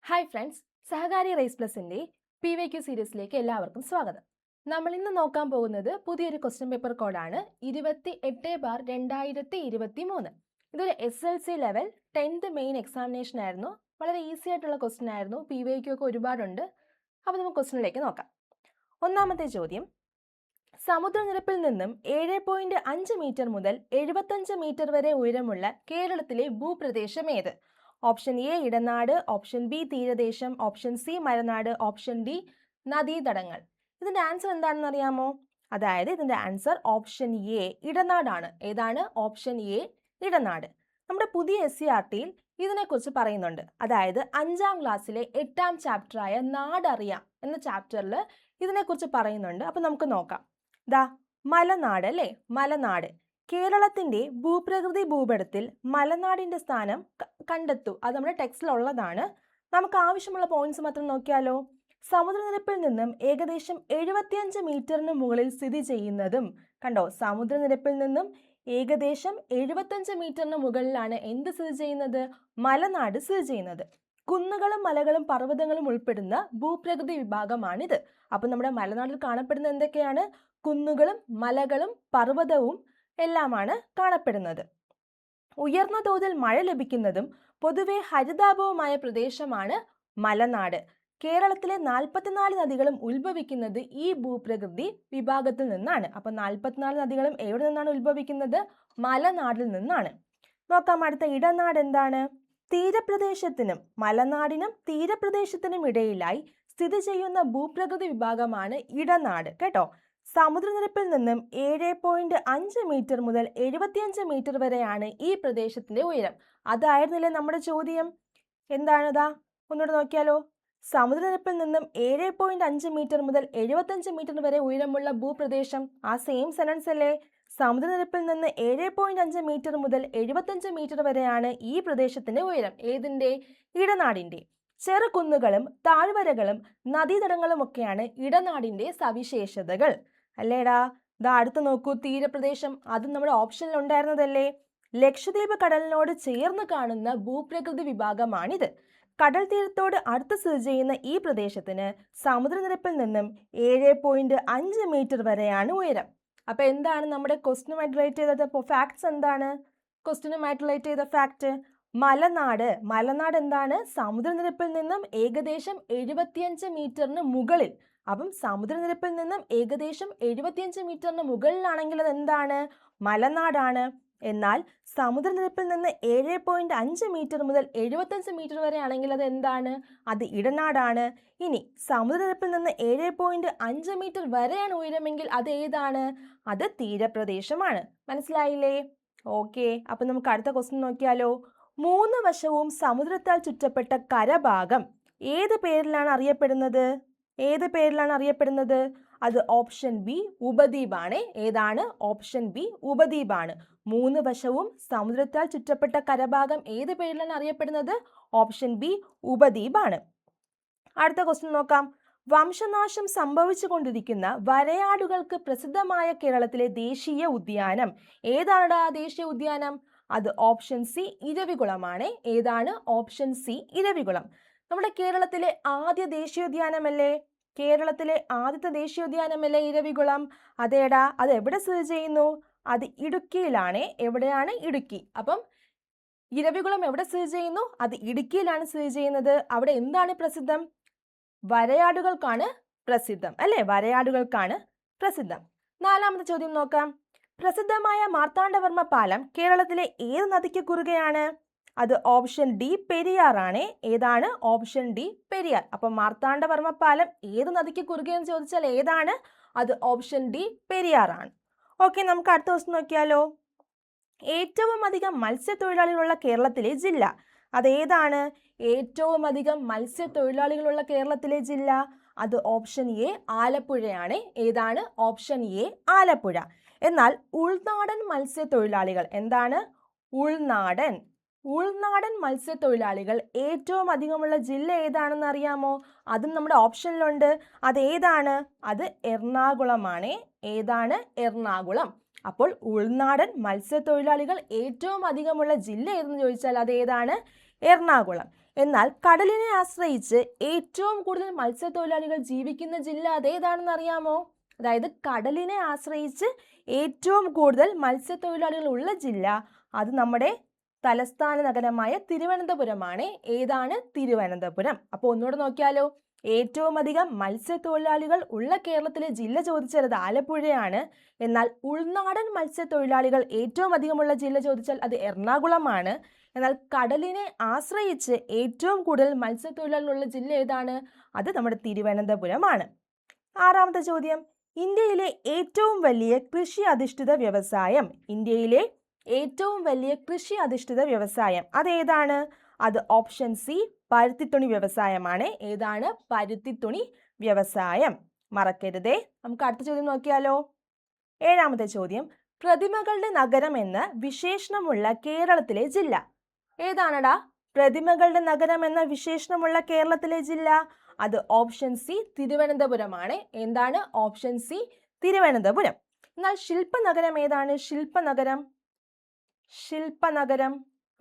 Hi friends, സഹകാരി raise പ്ലസിന്റെ PYQ സീരീസിലേക്ക് എല്ലാവർക്കും സ്വാഗതം. നമ്മൾ ഇന്ന് നോക്കാൻ പോകുന്നത് പുതിയൊരു ക്വസ്റ്റ്യൻ പേപ്പർ കോഡാണ് 28/2023. ഇതൊരു SLC level 10th main examination ആയിരുന്നു. വളരെ ഈസി ആയിട്ടുള്ള ക്വസ്റ്റ്യൻ ആയിരുന്നു. PYQ ഒക്കെ ഒരുപാടുണ്ട്. അപ്പോൾ നമുക്ക് ക്വസ്റ്റ്യനിലേക്ക് നോക്കാം. ഒന്നാമത്തെ ചോദ്യം, സമുദ്രനിരപ്പിൽ നിന്നും 7.5 മീറ്റർ മുതൽ 75 മീറ്റർ വരെ ഉയരമുള്ള കേരളത്തിലെ ഭൂപ്രദേശം ഏത്? ഓപ്ഷൻ എ ഇടനാട്, ഓപ്ഷൻ ബി തീരദേശം, ഓപ്ഷൻ സി മലനാട്, ഓപ്ഷൻ ഡി നദീതടങ്ങൾ. ഇതിന്റെ ആൻസർ എന്താണെന്ന് അറിയാമോ? അതായത് ഇതിന്റെ ആൻസർ ഓപ്ഷൻ എ ഇടനാടാണ്. ഏതാണ്? ഓപ്ഷൻ എ ഇടനാട്. നമ്മുടെ പുതിയ SCERTയിൽ ഇതിനെക്കുറിച്ച് പറയുന്നുണ്ട്. അതായത് 5ാം ക്ലാസ്സിലെ 8ാം ചാപ്റ്ററായ നാടറിയാം എന്ന ചാപ്റ്ററിൽ ഇതിനെക്കുറിച്ച് പറയുന്നുണ്ട്. അപ്പം നമുക്ക് നോക്കാം. ദാ മലനാട് അല്ലേ, മലനാട്. കേരളത്തിന്റെ ഭൂപ്രകൃതി ഭൂപടത്തിൽ മലനാടിന്റെ സ്ഥാനം കണ്ടെത്തൂ. അത് നമ്മുടെ ടെക്സ്റ്റിലുള്ളതാണ്. നമുക്ക് ആവശ്യമുള്ള പോയിന്റ്സ് മാത്രം നോക്കിയാലോ. സമുദ്രനിരപ്പിൽ നിന്നും ഏകദേശം 75 മീറ്ററിന് മുകളിൽ സ്ഥിതി ചെയ്യുന്നതും, കണ്ടോ, സമുദ്രനിരപ്പിൽ നിന്നും ഏകദേശം 75 മീറ്ററിന് മുകളിലാണ് എന്ത് സ്ഥിതി ചെയ്യുന്നത്? മലനാട് സ്ഥിതി ചെയ്യുന്നത്. കുന്നുകളും മലകളും പർവ്വതങ്ങളും ഉൾപ്പെടുന്ന ഭൂപ്രകൃതി വിഭാഗമാണിത്. അപ്പൊ നമ്മുടെ മലനാട്ടിൽ കാണപ്പെടുന്ന എന്തൊക്കെയാണ്? കുന്നുകളും മലകളും പർവ്വതവും എല്ലാമാണ് കാണപ്പെടുന്നത്. ഉയർന്ന തോതിൽ മഴ ലഭിക്കുന്നതും പൊതുവെ ഹരിതാഭവുമായ പ്രദേശമാണ് മലനാട്. കേരളത്തിലെ 44 നദികളും ഉത്ഭവിക്കുന്നത് ഈ ഭൂപ്രകൃതി വിഭാഗത്തിൽ നിന്നാണ്. അപ്പൊ 44 നദികളും എവിടെ നിന്നാണ് ഉത്ഭവിക്കുന്നത്? മലനാടിൽ നിന്നാണ്. നോക്കാം, അടുത്ത ഇടനാട് എന്താണ്? തീരപ്രദേശത്തിനും മലനാടിനും തീരപ്രദേശത്തിനും ഇടയിലായി സ്ഥിതി ചെയ്യുന്ന ഭൂപ്രകൃതി വിഭാഗമാണ് ഇടനാട്. കേട്ടോ, സമുദ്രനിരപ്പിൽ നിന്നും 7.5 മീറ്റർ മുതൽ 75 മീറ്റർ വരെയാണ് ഈ പ്രദേശത്തിന്റെ ഉയരം. അതായിരുന്നില്ലേ നമ്മുടെ ചോദ്യം? എന്താണിതാ, ഒന്നുകൂടെ നോക്കിയാലോ. സമുദ്രനിരപ്പിൽ നിന്നും 7.5 മീറ്റർ മുതൽ 75 മീറ്റർ വരെ ഉയരമുള്ള ഭൂപ്രദേശം, ആ സെയിം സെന്റൻസ് അല്ലേ? സമുദ്രനിരപ്പിൽ നിന്ന് 7.5 മീറ്റർ മുതൽ 75 മീറ്റർ വരെയാണ് ഈ പ്രദേശത്തിന്റെ ഉയരം. ഏതിന്റെ? ഇടനാടിന്റെ. ചെറുകുന്നുകളും താഴ്വരകളും നദീതടങ്ങളും ഒക്കെയാണ് ഇടനാടിന്റെ സവിശേഷതകൾ. അല്ലേടാ? ദാ അടുത്ത് നോക്കൂ, തീരപ്രദേശം. അതും നമ്മുടെ ഓപ്ഷനിൽ ഉണ്ടായിരുന്നതല്ലേ? ലക്ഷദ്വീപ് കടലിനോട് ചേർന്ന് കാണുന്ന ഭൂപ്രകൃതി വിഭാഗമാണിത്. കടൽ തീരത്തോട് അടുത്ത് സ്ഥിതി ചെയ്യുന്ന ഈ പ്രദേശത്തിന് സമുദ്രനിരപ്പിൽ നിന്നും 7.5 മീറ്റർ വരെയാണ് ഉയരം. അപ്പൊ എന്താണ് നമ്മുടെ ക്വസ്റ്റ്യനുമായിട്ട് റിലേറ്റ് ചെയ്തത്? ഫാക്ട്സ് എന്താണ് ക്വസ്റ്റ്യനുമായിട്ട് റിലേറ്റ് ചെയ്ത ഫാക്ട്? മലനാട്. മലനാട് എന്താണ്? സമുദ്രനിരപ്പിൽ നിന്നും ഏകദേശം 75 മീറ്ററിന് മുകളിൽ. അപ്പം സമുദ്രനിരപ്പിൽ നിന്നും ഏകദേശം 75 മീറ്ററിന് മുകളിലാണെങ്കിൽ അത് എന്താണ്? മലനാടാണ്. എന്നാൽ സമുദ്രനിരപ്പിൽ നിന്ന് 7.5 മീറ്റർ മുതൽ 75 മീറ്റർ വരെ ആണെങ്കിൽ അത് എന്താണ്? അത് ഇടനാടാണ്. ഇനി സമുദ്രനിരപ്പിൽ നിന്ന് 7.5 മീറ്റർ വരെയാണ് ഉയരമെങ്കിൽ അത് ഏതാണ്? അത് തീരപ്രദേശമാണ്. മനസ്സിലായില്ലേ? ഓക്കെ, അപ്പൊ നമുക്ക് അടുത്ത ക്വസ്റ്റ്യൻ നോക്കിയാലോ. 3 വശവും സമുദ്രത്താൽ ചുറ്റപ്പെട്ട കരഭാഗം ഏത് പേരിലാണ് അറിയപ്പെടുന്നത്? ഏത് പേരിലാണ് അറിയപ്പെടുന്നത്? അത് ഓപ്ഷൻ ബി ഉപദ്വീപാണ്. ഏതാണ്? Option B ഉപദ്വീപാണ്. 3 വശവും സമുദ്രത്താൽ ചുറ്റപ്പെട്ട കരഭാഗം ഏത് പേരിലാണ് അറിയപ്പെടുന്നത്? ഓപ്ഷൻ ബി ഉപദ്വീപാണ്. അടുത്ത ക്വസ്റ്റ്യൻ നോക്കാം. വംശനാശം സംഭവിച്ചുകൊണ്ടിരിക്കുന്ന വരയാടുകൾക്ക് പ്രസിദ്ധമായ കേരളത്തിലെ ദേശീയ ഉദ്യാനം ഏതാണടാ? ദേശീയ ഉദ്യാനം അത് ഓപ്ഷൻ സി ഇരവികുളമാണ്. ഏതാണ്? ഓപ്ഷൻ സി ഇരവികുളം. നമ്മുടെ കേരളത്തിലെ ആദ്യ ദേശീയോദ്യാനമല്ലേ? കേരളത്തിലെ ആദ്യത്തെ ദേശീയോദ്യാനമല്ലേ ഇരവികുളം? അതേടാ. അത് എവിടെ സ്ഥിതി ചെയ്യുന്നു? അത് ഇടുക്കിയിലാണ്. എവിടെയാണ്? ഇടുക്കി. അപ്പം ഇരവികുളം എവിടെ സ്ഥിതി ചെയ്യുന്നു? അത് ഇടുക്കിയിലാണ് സ്ഥിതി ചെയ്യുന്നത്. അവിടെ എന്താണ് പ്രസിദ്ധം? വരയാടുകൾക്കാണ് പ്രസിദ്ധം അല്ലേ? വരയാടുകൾക്കാണ് പ്രസിദ്ധം. 4ാമത്തെ ചോദ്യം നോക്കാം. പ്രസിദ്ധമായ മാർത്താണ്ഡവർമ്മ പാലം കേരളത്തിലെ ഏത് നദിക്ക് കുറുകെയാണ്? അത് ഓപ്ഷൻ ഡി പെരിയാറാണ്. ഏതാണ്? Option D Periyar. അപ്പൊ മാർത്താണ്ഡവർമ്മ പാലം ഏത് നദിക്ക് കുറുകെ എന്ന് ചോദിച്ചാൽ ഏതാണ്? അത് ഓപ്ഷൻ ഡി പെരിയാറാണ്. ഓക്കെ, നമുക്ക് അടുത്ത ദിവസം നോക്കിയാലോ. ഏറ്റവും അധികം മത്സ്യത്തൊഴിലാളികളുള്ള കേരളത്തിലെ ജില്ല അതേതാണ്? ഏറ്റവും അധികം മത്സ്യത്തൊഴിലാളികളുള്ള കേരളത്തിലെ ജില്ല അത് ഓപ്ഷൻ എ ആലപ്പുഴയാണ്. ഏതാണ്? Option A Alappuzha. എന്നാൽ ഉൾനാടൻ മത്സ്യത്തൊഴിലാളികൾ എന്താണ്? ഉൾനാടൻ മത്സ്യത്തൊഴിലാളികൾ ഏറ്റവും അധികമുള്ള ജില്ല ഏതാണെന്ന് അറിയാമോ? അതും നമ്മുടെ ഓപ്ഷനിലുണ്ട്. അത് ഏതാണ്? അത് എറണാകുളമാണ്. ഏതാണ്? എറണാകുളം. അപ്പോൾ ഉൾനാടൻ മത്സ്യത്തൊഴിലാളികൾ ഏറ്റവും അധികമുള്ള ജില്ല ഏതെന്ന് ചോദിച്ചാൽ അത് ഏതാണ്? എറണാകുളം. എന്നാൽ കടലിനെ ആശ്രയിച്ച് ഏറ്റവും കൂടുതൽ മത്സ്യത്തൊഴിലാളികൾ ജീവിക്കുന്ന ജില്ല അതേതാണെന്ന് അറിയാമോ? അതായത് കടലിനെ ആശ്രയിച്ച് ഏറ്റവും കൂടുതൽ മത്സ്യത്തൊഴിലാളികൾ ഉള്ള ജില്ല അത് നമ്മുടെ തലസ്ഥാന നഗരമായ തിരുവനന്തപുരമാണ്. ഏതാണ്? തിരുവനന്തപുരം. അപ്പോൾ ഒന്നുകൂടെ നോക്കിയാലോ. ഏറ്റവും അധികം മത്സ്യത്തൊഴിലാളികൾ ഉള്ള കേരളത്തിലെ ജില്ല ചോദിച്ചാൽ അത് ആലപ്പുഴയാണ്. എന്നാൽ ഉൾനാടൻ മത്സ്യത്തൊഴിലാളികൾ ഏറ്റവും അധികമുള്ള ജില്ല ചോദിച്ചാൽ അത് എറണാകുളമാണ്. എന്നാൽ കടലിനെ ആശ്രയിച്ച് ഏറ്റവും കൂടുതൽ മത്സ്യത്തൊഴിലാളികളുള്ള ജില്ല ഏതാണ്? അത് നമ്മുടെ തിരുവനന്തപുരമാണ്. ആറാമത്തെ ചോദ്യം, ഇന്ത്യയിലെ ഏറ്റവും വലിയ കൃഷി അധിഷ്ഠിത വ്യവസായം. ഇന്ത്യയിലെ ഏറ്റവും വലിയ കൃഷി അധിഷ്ഠിത വ്യവസായം അതേതാണ്? അത് ഓപ്ഷൻ സി പരുത്തിത്തുണി വ്യവസായമാണ്. ഏതാണ്? പരുത്തിത്തുണി വ്യവസായം. മറക്കരുതേ. നമുക്ക് അടുത്ത ചോദ്യം നോക്കിയാലോ. ഏഴാമത്തെ ചോദ്യം, പ്രതിമകളുടെ നഗരം എന്ന വിശേഷണമുള്ള കേരളത്തിലെ ജില്ല ഏതാണടാ? പ്രതിമകളുടെ നഗരം എന്ന വിശേഷണമുള്ള കേരളത്തിലെ ജില്ല അത് ഓപ്ഷൻ സി തിരുവനന്തപുരമാണ്. എന്താണ്? Option C Thiruvananthapuram. എന്നാൽ ശില്പനഗരം ഏതാണ്? ശില്പനഗരം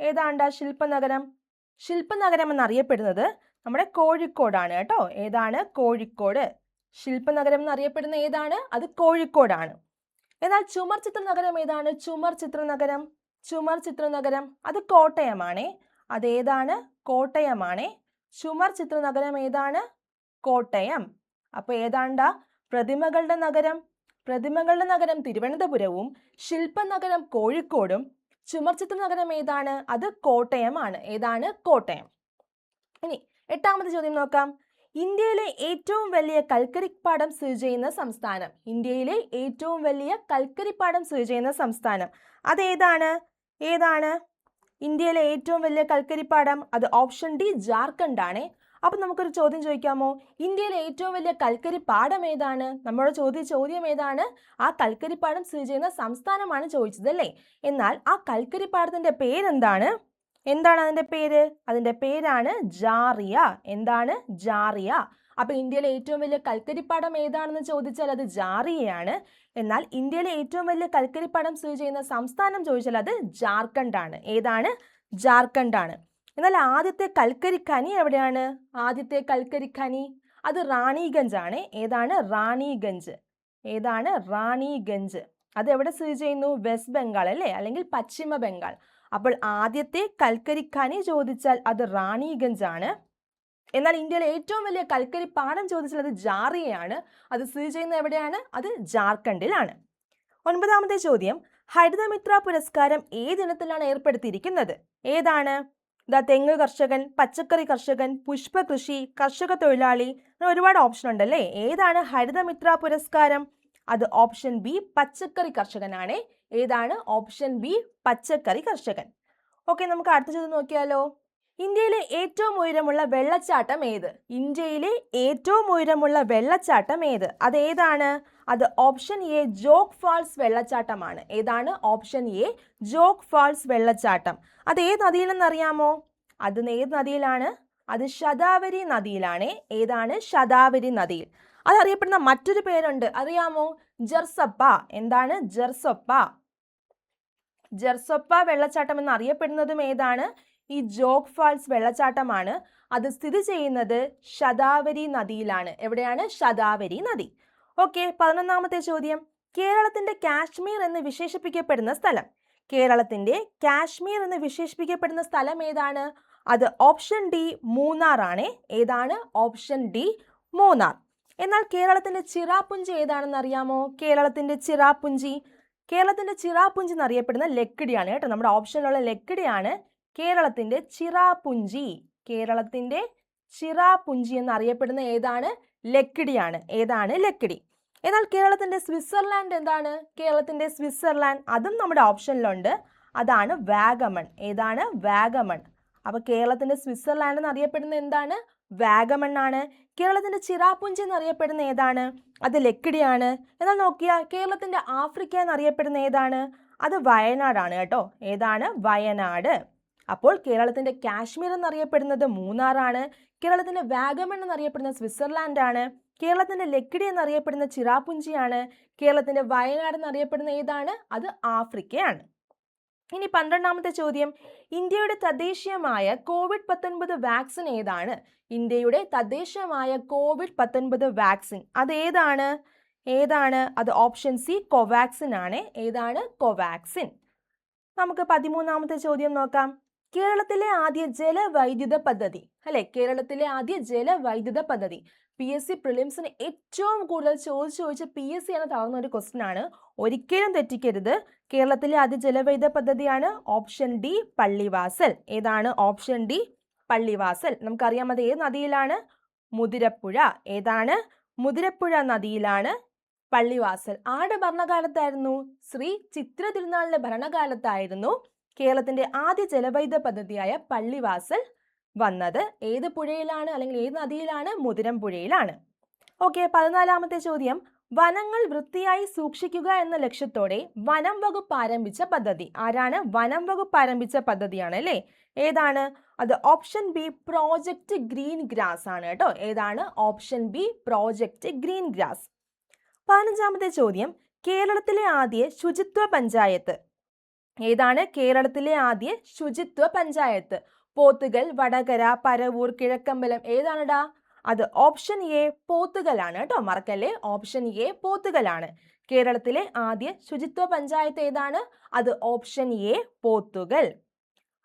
ഏതാണ്ടാ ശില്പനഗരം? ശില്പനഗരം എന്നറിയപ്പെടുന്നത് നമ്മുടെ കോഴിക്കോടാണ് കേട്ടോ. ഏതാണ്? കോഴിക്കോട്. ശില്പനഗരം എന്നറിയപ്പെടുന്ന ഏതാണ്? അത് കോഴിക്കോടാണ്. എന്നാൽ ചുമർ ചിത്ര നഗരം ഏതാണ്? ചുമർ ചിത്ര നഗരം അത് കോട്ടയമാണ്. അതേതാണ്? കോട്ടയമാണ്. ചുമർ ചിത്ര നഗരം ഏതാണ്? കോട്ടയം. അപ്പൊ ഏതാണ്ടാ പ്രതിമകളുടെ നഗരം തിരുവനന്തപുരവും ശില്പനഗരം കോഴിക്കോടും ചുമർ ചിത്ര നഗരം ഏതാണ്? അത് കോട്ടയമാണ്. ഏതാണ്? കോട്ടയം. ഇനി എട്ടാമത്തെ ചോദ്യം നോക്കാം. ഇന്ത്യയിലെ ഏറ്റവും വലിയ കൽക്കരിപ്പാടം സ്ഥിതി ചെയ്യുന്ന സംസ്ഥാനം. ഇന്ത്യയിലെ ഏറ്റവും വലിയ കൽക്കരിപ്പാടം സ്ഥിതി ചെയ്യുന്ന സംസ്ഥാനം അതേതാണ്? ഇന്ത്യയിലെ ഏറ്റവും വലിയ കൽക്കരിപ്പാടം അത് ഓപ്ഷൻ ഡി ജാർഖണ്ഡ് ആണ്. അപ്പൊ നമുക്കൊരു ചോദ്യം ചോദിക്കാമോ? ഇന്ത്യയിലെ ഏറ്റവും വലിയ കൽക്കരിപ്പാടം ഏതാണ്? നമ്മുടെ ചോദ്യം ഏതാണ്? ആ കൽക്കരിപ്പാടം സ്ഥിതി ചെയ്യുന്ന സംസ്ഥാനമാണ് ചോദിച്ചത് അല്ലേ? എന്നാൽ ആ കൽക്കരിപ്പാടത്തിന്റെ പേരെന്താണ്? അതിന്റെ പേര്? അതിന്റെ പേരാണ് ജാറിയ. എന്താണ്? ജാറിയ. അപ്പൊ ഇന്ത്യയിലെ ഏറ്റവും വലിയ കൽക്കരിപ്പാടം ഏതാണെന്ന് ചോദിച്ചാൽ അത് ജാറിയയാണ്. എന്നാൽ ഇന്ത്യയിലെ ഏറ്റവും വലിയ കൽക്കരിപ്പാടം സ്ഥിതി ചെയ്യുന്ന സംസ്ഥാനം ചോദിച്ചാൽ അത് ജാർഖണ്ഡ് ആണ്. ഏതാണ്? ജാർഖണ്ഡ് ആണ്. എന്നാൽ ആദ്യത്തെ കൽക്കരിഖനി എവിടെയാണ്? ആദ്യത്തെ കൽക്കരിഖനി അത് റാണിഗഞ്ച് ആണ്. ഏതാണ്? റാണിഗഞ്ച്. അത് എവിടെ സ്ഥിതി ചെയ്യുന്നു? വെസ്റ്റ് ബംഗാൾ അല്ലേ? അല്ലെങ്കിൽ പശ്ചിമ ബംഗാൾ. അപ്പോൾ ആദ്യത്തെ കൽക്കരിഖനി ചോദിച്ചാൽ അത് റാണിഗഞ്ച് ആണ്. എന്നാൽ ഇന്ത്യയിലെ ഏറ്റവും വലിയ കൽക്കരിപ്പാടം ചോദിച്ചാൽ അത് ജാറിയയാണ്. അത് സ്ഥിതി ചെയ്യുന്നത് എവിടെയാണ്? അത് ജാർഖണ്ഡിലാണ്. ഒൻപതാമത്തെ ചോദ്യം, ഹരിതമിത്ര പുരസ്കാരം ഏതിനത്തിലാണ് ഏർപ്പെടുത്തിയിരിക്കുന്നത്? ഏതാണ്? തെങ്ങ് കർഷകൻ, പച്ചക്കറി കർഷകൻ, പുഷ്പകൃഷി, കർഷക തൊഴിലാളി, ഒരുപാട് ഓപ്ഷൻ ഉണ്ടല്ലേ. ഏതാണ് ഹരിതമിത്ര പുരസ്കാരം? അത് ഓപ്ഷൻ ബി പച്ചക്കറി കർഷകനാണ്. ഏതാണ്? ഓപ്ഷൻ ബി പച്ചക്കറി കർഷകൻ. ഓക്കെ, നമുക്ക് അടുത്ത ചോദ്യം നോക്കിയാലോ. ഇന്ത്യയിലെ ഏറ്റവും ഉയരമുള്ള വെള്ളച്ചാട്ടം ഏത്? അതേതാണ്? അത് ഓപ്ഷൻ എ ജോഗ് ഫാൾസ് വെള്ളച്ചാട്ടമാണ്. ഏതാണ്? ഓപ്ഷൻ എ ജോഗ് ഫാൾസ് വെള്ളച്ചാട്ടം. അത് ഏത് നദിയിലെന്നറിയാമോ? അത് ഏത് നദിയിലാണ്? അത് ശതാവരി നദിയിലാണ്. ഏതാണ്? ശതാവരി നദിയിൽ. അതറിയപ്പെടുന്ന മറ്റൊരു പേരുണ്ട്, അറിയാമോ? ജർസപ്പ. എന്താണ്? ജർസപ്പ വെള്ളച്ചാട്ടം എന്നറിയപ്പെടുന്നതും ഏതാണ്? ഈ ജോഗ് ഫാൾസ് വെള്ളച്ചാട്ടമാണ്. അത് സ്ഥിതി ചെയ്യുന്നത് ശതാവരി നദിയിലാണ്. എവിടെയാണ്? ശതാവരി നദി. ഓക്കെ, 11ാമത്തെ ചോദ്യം, കേരളത്തിന്റെ കാശ്മീർ എന്ന് വിശേഷിപ്പിക്കപ്പെടുന്ന സ്ഥലം ഏതാണ്? അത് ഓപ്ഷൻ ഡി മൂന്നാർ ആണ്. ഏതാണ്? Option D Munnar. എന്നാൽ കേരളത്തിന്റെ ചിറാപുഞ്ചി ഏതാണെന്ന് അറിയാമോ? കേരളത്തിന്റെ ചിറാപുഞ്ചി എന്നറിയപ്പെടുന്ന ലക്കിടിയാണ് കേട്ടോ. നമ്മുടെ ഓപ്ഷനിലുള്ള ലക്കിടിയാണ് കേരളത്തിന്റെ ചിറാപുഞ്ചി എന്നറിയപ്പെടുന്ന ഏതാണ്? ലക്കിടിയാണ്. ഏതാണ്? ലക്കിടി. എന്നാൽ കേരളത്തിന്റെ സ്വിറ്റ്സർലാൻഡ് എന്താണ്? അതും നമ്മുടെ ഓപ്ഷനിലുണ്ട്. അതാണ് വാഗമൺ. ഏതാണ്? വാഗമൺ. അപ്പൊ കേരളത്തിന്റെ സ്വിറ്റ്സർലാൻഡ് എന്നറിയപ്പെടുന്ന എന്താണ്? വാഗമൺ ആണ്. കേരളത്തിന്റെ ചിറാപുഞ്ചി എന്നറിയപ്പെടുന്ന ഏതാണ്? അത് ലക്കിടിയാണ്. എന്നാൽ നോക്കിയാൽ കേരളത്തിന്റെ ആഫ്രിക്ക എന്നറിയപ്പെടുന്ന ഏതാണ്? അത് വയനാടാണ് കേട്ടോ. ഏതാണ്? വയനാട്. അപ്പോൾ കേരളത്തിന്റെ കാശ്മീർ എന്നറിയപ്പെടുന്നത് മൂന്നാറാണ്. കേരളത്തിന്റെ വാഗമൺ എന്നറിയപ്പെടുന്ന സ്വിറ്റ്സർലാൻഡ് ആണ്. കേരളത്തിന്റെ ലക്കിടി എന്നറിയപ്പെടുന്ന ചിറാപുഞ്ചിയാണ്. കേരളത്തിന്റെ വയനാട് എന്നറിയപ്പെടുന്ന ഏതാണ്? അത് ആഫ്രിക്കയാണ്. ഇനി 12ാമത്തെ ചോദ്യം, ഇന്ത്യയുടെ തദ്ദേശീയമായ COVID-19 വാക്സിൻ ഏതാണ്? ഇന്ത്യയുടെ തദ്ദേശീയമായ COVID-19 വാക്സിൻ ഏതാണ്? അത് ഓപ്ഷൻ സി കോവാക്സിൻ ആണ്. ഏതാണ്? കോവാക്സിൻ. നമുക്ക് 13ാമത്തെ ചോദ്യം നോക്കാം. കേരളത്തിലെ ആദ്യ ജലവൈദ്യുത പദ്ധതി അല്ലെ, കേരളത്തിലെ ആദ്യ ജലവൈദ്യുത പദ്ധതി. PSC പ്രിലിംസിന് ഏറ്റവും കൂടുതൽ ചോദിച്ച് PSC ആണ് താഴ്ന്ന ഒരു ക്വസ്റ്റ്യൻ ആണ്. ഒരിക്കലും തെറ്റിക്കരുത്. കേരളത്തിലെ ആദ്യ ജലവൈദ്യുത പദ്ധതിയാണ് ഓപ്ഷൻ ഡി പള്ളിവാസൽ. ഏതാണ്? Option D Pallivasal. നമുക്കറിയാം അത് ഏത് നദിയിലാണ്? മുതിരപ്പുഴ. ഏതാണ്? മുതിരപ്പുഴ നദിയിലാണ് പള്ളിവാസൽ. ആരുടെ ഭരണകാലത്തായിരുന്നു? ശ്രീ ചിത്ര തിരുനാളിന്റെ ഭരണകാലത്തായിരുന്നു കേരളത്തിന്റെ ആദ്യ ജലവൈദ്യുത പദ്ധതിയായ പള്ളിവാസൽ വന്നത്. ഏത് പുഴയിലാണ് അല്ലെങ്കിൽ ഏത് നദിയിലാണ്? മുതിരപ്പുഴയിലാണ്. ഓക്കെ, 14ാമത്തെ ചോദ്യം, വനങ്ങൾ വൃത്തിയായി സൂക്ഷിക്കുക എന്ന ലക്ഷ്യത്തോടെ വനം വകുപ്പ് ആരംഭിച്ച പദ്ധതി ആരാണ്? വനം വകുപ്പ് ആരംഭിച്ച പദ്ധതിയാണ് അല്ലേ. ഏതാണ്? അത് option B project green grass ആണ് കേട്ടോ. ഏതാണ്? Option B project green grass. 15ാമത്തെ ചോദ്യം, കേരളത്തിലെ ആദ്യ ശുചിത്വ പഞ്ചായത്ത് ഏതാണ്? കേരളത്തിലെ ആദ്യ ശുചിത്വ പഞ്ചായത്ത്. പോത്തുകൽ, വടകര, പരവൂർ, കിഴക്കമ്പലം. ഏതാണെടാ? അത് ഓപ്ഷൻ എ പോത്തുകലാണ് കേട്ടോ. മറക്കല്ലേ, ഓപ്ഷൻ എ പോത്തുകലാണ്. കേരളത്തിലെ ആദ്യ ശുചിത്വ പഞ്ചായത്ത് ഏതാണ്? അത് ഓപ്ഷൻ എ പോത്തുകൽ.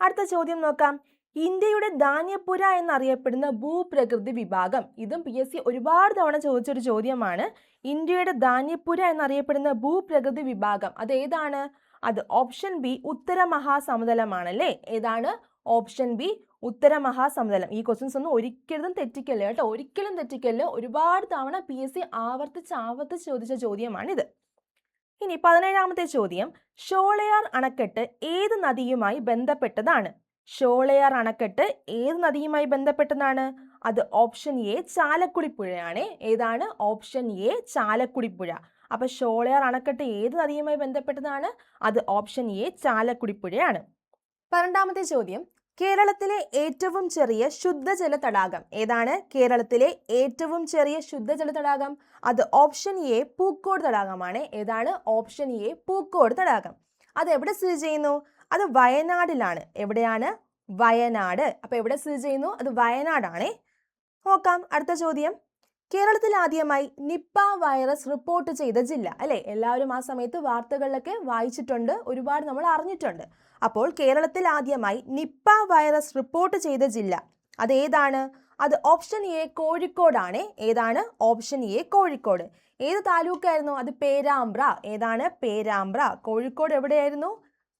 അടുത്ത ചോദ്യം നോക്കാം. ഇന്ത്യയുടെ ധാന്യപ്പുര എന്നറിയപ്പെടുന്ന ഭൂപ്രകൃതി വിഭാഗം. ഇതും PSC ഒരുപാട് തവണ ചോദിച്ചൊരു ചോദ്യമാണ്. ഇന്ത്യയുടെ ധാന്യപ്പുര എന്നറിയപ്പെടുന്ന ഭൂപ്രകൃതി വിഭാഗം അത് ഏതാണ്? അത് ഓപ്ഷൻ ബി ഉത്തര മഹാസമതലമാണല്ലേ. ഏതാണ്? ഓപ്ഷൻ ബി ഉത്തര മഹാസമതലം. ഈ ക്വസ്റ്റ്യൻസ് ഒന്നും ഒരിക്കലും തെറ്റിക്കല്ലേ കേട്ടോ. ഒരിക്കലും തെറ്റിക്കല്ലേ. ഒരുപാട് തവണ PSC ആവർത്തിച്ച് ചോദിച്ച ചോദ്യമാണിത്. ഇനി 17ാമത്തെ ചോദ്യം, ഷോളയാർ അണക്കെട്ട് ഏത് നദിയുമായി ബന്ധപ്പെട്ടതാണ്? ഷോളയാർ അണക്കെട്ട് ഏത് നദിയുമായി ബന്ധപ്പെട്ടതാണ്? അത് ഓപ്ഷൻ എ ചാലക്കുടി പുഴയാണ്. ഏതാണ്? ഓപ്ഷൻ എ ചാലക്കുടി പുഴ. അപ്പൊ ഷോളയാർ അണക്കെട്ട് ഏത് നദിയുമായി ബന്ധപ്പെട്ടതാണ്? അത് ഓപ്ഷൻ എ ചാലക്കുടി പുഴയാണ്. 12ാമത്തെ ചോദ്യം, കേരളത്തിലെ ഏറ്റവും ചെറിയ ശുദ്ധജല തടാകം ഏതാണ്? കേരളത്തിലെ ഏറ്റവും ചെറിയ ശുദ്ധജല തടാകം അത് ഓപ്ഷൻ എ പൂക്കോട് തടാകമാണ്. ഏതാണ്? ഓപ്ഷൻ എ പൂക്കോട് തടാകം. അത് എവിടെ സ്ഥിതി ചെയ്യുന്നു? അത് വയനാടിലാണ്. എവിടെയാണ്? വയനാട്. അപ്പൊ എവിടെ സ്ഥിതി ചെയ്യുന്നു? അത് വയനാടാണേ. നോക്കാം അടുത്ത ചോദ്യം, കേരളത്തിൽ ആദ്യമായി നിപ്പ വൈറസ് റിപ്പോർട്ട് ചെയ്ത ജില്ല അല്ലെ. എല്ലാവരും ആ സമയത്ത് വാർത്തകളിലൊക്കെ വായിച്ചിട്ടുണ്ട്, ഒരുപാട് നമ്മൾ അറിഞ്ഞിട്ടുണ്ട്. അപ്പോൾ കേരളത്തിൽ ആദ്യമായി നിപ്പ വൈറസ് റിപ്പോർട്ട് ചെയ്ത ജില്ല അത് ഏതാണ്? അത് ഓപ്ഷൻ എ കോഴിക്കോടാണ്. ഏതാണ്? Option A Kozhikode. ഏത് താലൂക്കായിരുന്നു? അത് പേരാമ്പ്ര. ഏതാണ്? പേരാമ്പ്ര. കോഴിക്കോട് എവിടെയായിരുന്നു?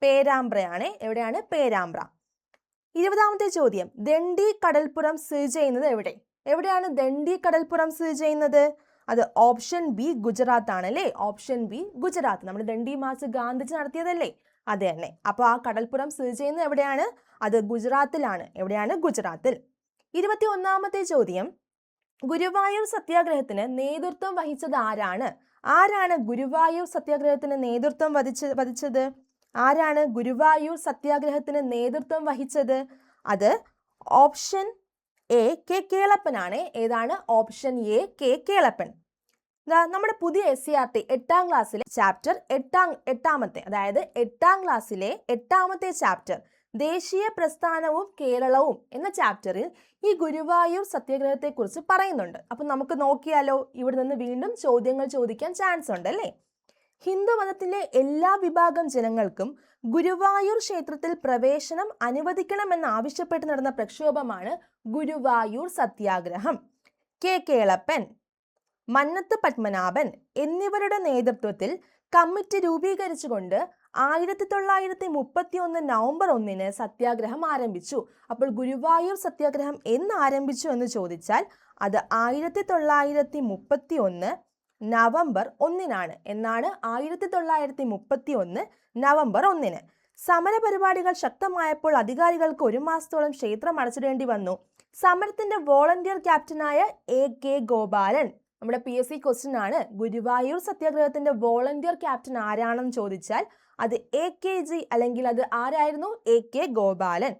പേരാമ്പ്രയാണ്. എവിടെയാണ്? പേരാമ്പ്ര. 20ാമത്തെ ചോദ്യം, ദണ്ഡി കടൽപ്പുറം സ്ഥിതി ചെയ്യുന്നത് എവിടെ? എവിടെയാണ് ദണ്ഡി കടൽപ്പുറം സ്ഥിതി ചെയ്യുന്നത്? അത് ഓപ്ഷൻ ബി ഗുജറാത്ത് ആണ് അല്ലേ. Option B Gujarat. നമ്മുടെ ദണ്ഡി മാർച്ച് ഗാന്ധിജി നടത്തിയതല്ലേ, അത് തന്നെ. അപ്പോൾ ആ കടൽപ്പുറം സ്ഥിതി ചെയ്യുന്നത് എവിടെയാണ്? അത് ഗുജറാത്തിലാണ്. എവിടെയാണ്? ഗുജറാത്തിൽ. 21ാമത്തെ ചോദ്യം, ഗുരുവായൂർ സത്യാഗ്രഹത്തിന് നേതൃത്വം വഹിച്ചത് ആരാണ്? ആരാണ് ഗുരുവായൂർ സത്യാഗ്രഹത്തിന് നേതൃത്വം വഹിച്ചത്? ആരാണ് ഗുരുവായൂർ സത്യാഗ്രഹത്തിന് നേതൃത്വം വഹിച്ചത്? അത് ഓപ്ഷൻ എ കെ കേളപ്പനാണ്. ഏതാണ്? Option A K Kelappan. നമ്മുടെ പുതിയ SCERT 8ാം ക്ലാസ്സിലെ ചാപ്റ്റർ എട്ടാമത്തെ അതായത് 8ാം ക്ലാസ്സിലെ 8ാമത്തെ ചാപ്റ്റർ ദേശീയ പ്രസ്ഥാനവും കേരളവും എന്ന ചാപ്റ്ററിൽ ഈ ഗുരുവായൂർ സത്യാഗ്രഹത്തെ കുറിച്ച് പറയുന്നുണ്ട്. അപ്പൊ നമുക്ക് നോക്കിയാലോ. ഇവിടെ നിന്ന് വീണ്ടും ചോദ്യങ്ങൾ ചോദിക്കാൻ ചാൻസ് ഉണ്ട് അല്ലേ. ഹിന്ദു മതത്തിലെ എല്ലാ വിഭാഗം ജനങ്ങൾക്കും ഗുരുവായൂർ ക്ഷേത്രത്തിൽ പ്രവേശനം അനുവദിക്കണമെന്ന് ആവശ്യപ്പെട്ട് നടന്ന പ്രക്ഷോഭമാണ് ഗുരുവായൂർ സത്യാഗ്രഹം. കെ കേളപ്പൻ, മന്നത്ത് പത്മനാഭൻ എന്നിവരുടെ നേതൃത്വത്തിൽ കമ്മിറ്റി രൂപീകരിച്ചുകൊണ്ട് 1931 നവംബർ 1 സത്യാഗ്രഹം ആരംഭിച്ചു. അപ്പോൾ ഗുരുവായൂർ സത്യാഗ്രഹം എന്ന് ആരംഭിച്ചു എന്ന് ചോദിച്ചാൽ അത് 1931 നവംബർ 1 എന്നാണ്. 1931 നവംബർ 1. സമരപരിപാടികൾ ശക്തമായപ്പോൾ അധികാരികൾക്ക് 1 മാസത്തോളം ക്ഷേത്രം അടച്ചിടേണ്ടി വന്നു. സമരത്തിന്റെ വോളണ്ടിയർ ക്യാപ്റ്റനായ AK ഗോപാലൻ. നമ്മുടെ PSC ക്വസ്റ്റ്യൻ ആണ്. ഗുരുവായൂർ സത്യാഗ്രഹത്തിന്റെ വോളണ്ടിയർ ക്യാപ്റ്റൻ ആരാണെന്ന് ചോദിച്ചാൽ അത് AKG അല്ലെങ്കിൽ അത് ആരായിരുന്നു? AK ഗോപാലൻ.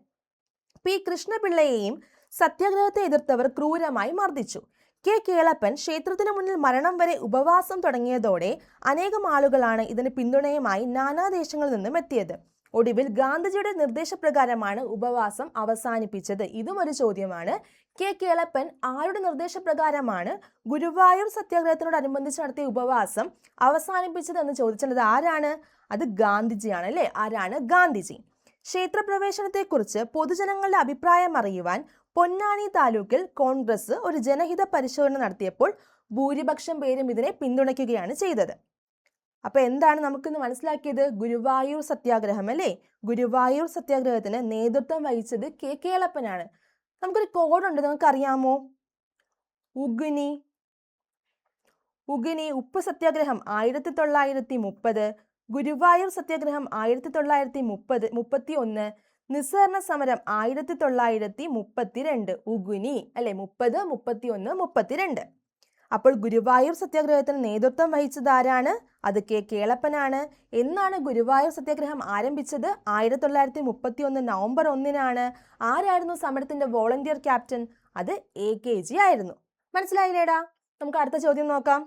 P കൃഷ്ണപിള്ളയെയും സത്യാഗ്രഹത്തെ എതിർത്തവർ ക്രൂരമായി മർദ്ദിച്ചു. കെ കേളപ്പൻ ക്ഷേത്രത്തിന് മുന്നിൽ മരണം വരെ ഉപവാസം തുടങ്ങിയതോടെ അനേകം ആളുകളാണ് ഇതിന് പിന്തുണയുമായി നാനാ ദേശങ്ങളിൽ നിന്നും എത്തിയത്. ഒടുവിൽ ഗാന്ധിജിയുടെ നിർദ്ദേശപ്രകാരമാണ് ഉപവാസം അവസാനിപ്പിച്ചത്. ഇതും ഒരു ചോദ്യമാണ്. കെ കേളപ്പൻ ആരുടെ നിർദ്ദേശപ്രകാരമാണ് ഗുരുവായൂർ സത്യാഗ്രഹത്തിനോടനുബന്ധിച്ച് നടത്തിയ ഉപവാസം അവസാനിപ്പിച്ചത് എന്ന് ചോദിച്ചത് ആരാണ്? അത് ഗാന്ധിജിയാണ് അല്ലേ? ആരാണ്? ഗാന്ധിജി. ക്ഷേത്രപ്രവേശനത്തെക്കുറിച്ച് പൊതുജനങ്ങളുടെ അഭിപ്രായം അറിയുവാൻ പൊന്നാനി താലൂക്കിൽ കോൺഗ്രസ് ഒരു ജനഹിത പരിശോധന നടത്തിയപ്പോൾ ഭൂരിപക്ഷം പേരും ഇതിനെ പിന്തുണയ്ക്കുകയാണ് ചെയ്തത്. അപ്പൊ എന്താണ് നമുക്കിന്ന് മനസ്സിലാക്കിയത്? ഗുരുവായൂർ സത്യാഗ്രഹം അല്ലേ? ഗുരുവായൂർ സത്യാഗ്രഹത്തിന് നേതൃത്വം വഹിച്ചത് കെ കേളപ്പനാണ്. നമുക്കൊരു കോഡുണ്ട്, നിങ്ങൾക്ക് അറിയാമോ? ഉഗുനി ഉപ്പ് സത്യാഗ്രഹം 1930, ഗുരുവായൂർ സത്യാഗ്രഹം 1931, നിസ്സഹരണ സമരം 1932. ഉഗുനി അല്ലെ? 30, 31, 32. അപ്പോൾ ഗുരുവായൂർ സത്യാഗ്രഹത്തിന് നേതൃത്വം വഹിച്ചത് ആരാണ്? അത് കെ കേളപ്പനാണ്. എന്നാണ് ഗുരുവായൂർ സത്യാഗ്രഹം ആരംഭിച്ചത്? 1931 നവംബർ 1-നാണ്. ആരായിരുന്നു സമരത്തിന്റെ വോളണ്ടിയർ ക്യാപ്റ്റൻ? അത് AKG ആയിരുന്നു. മനസ്സിലായില്ലേടാ? നമുക്ക് അടുത്ത ചോദ്യം നോക്കാം.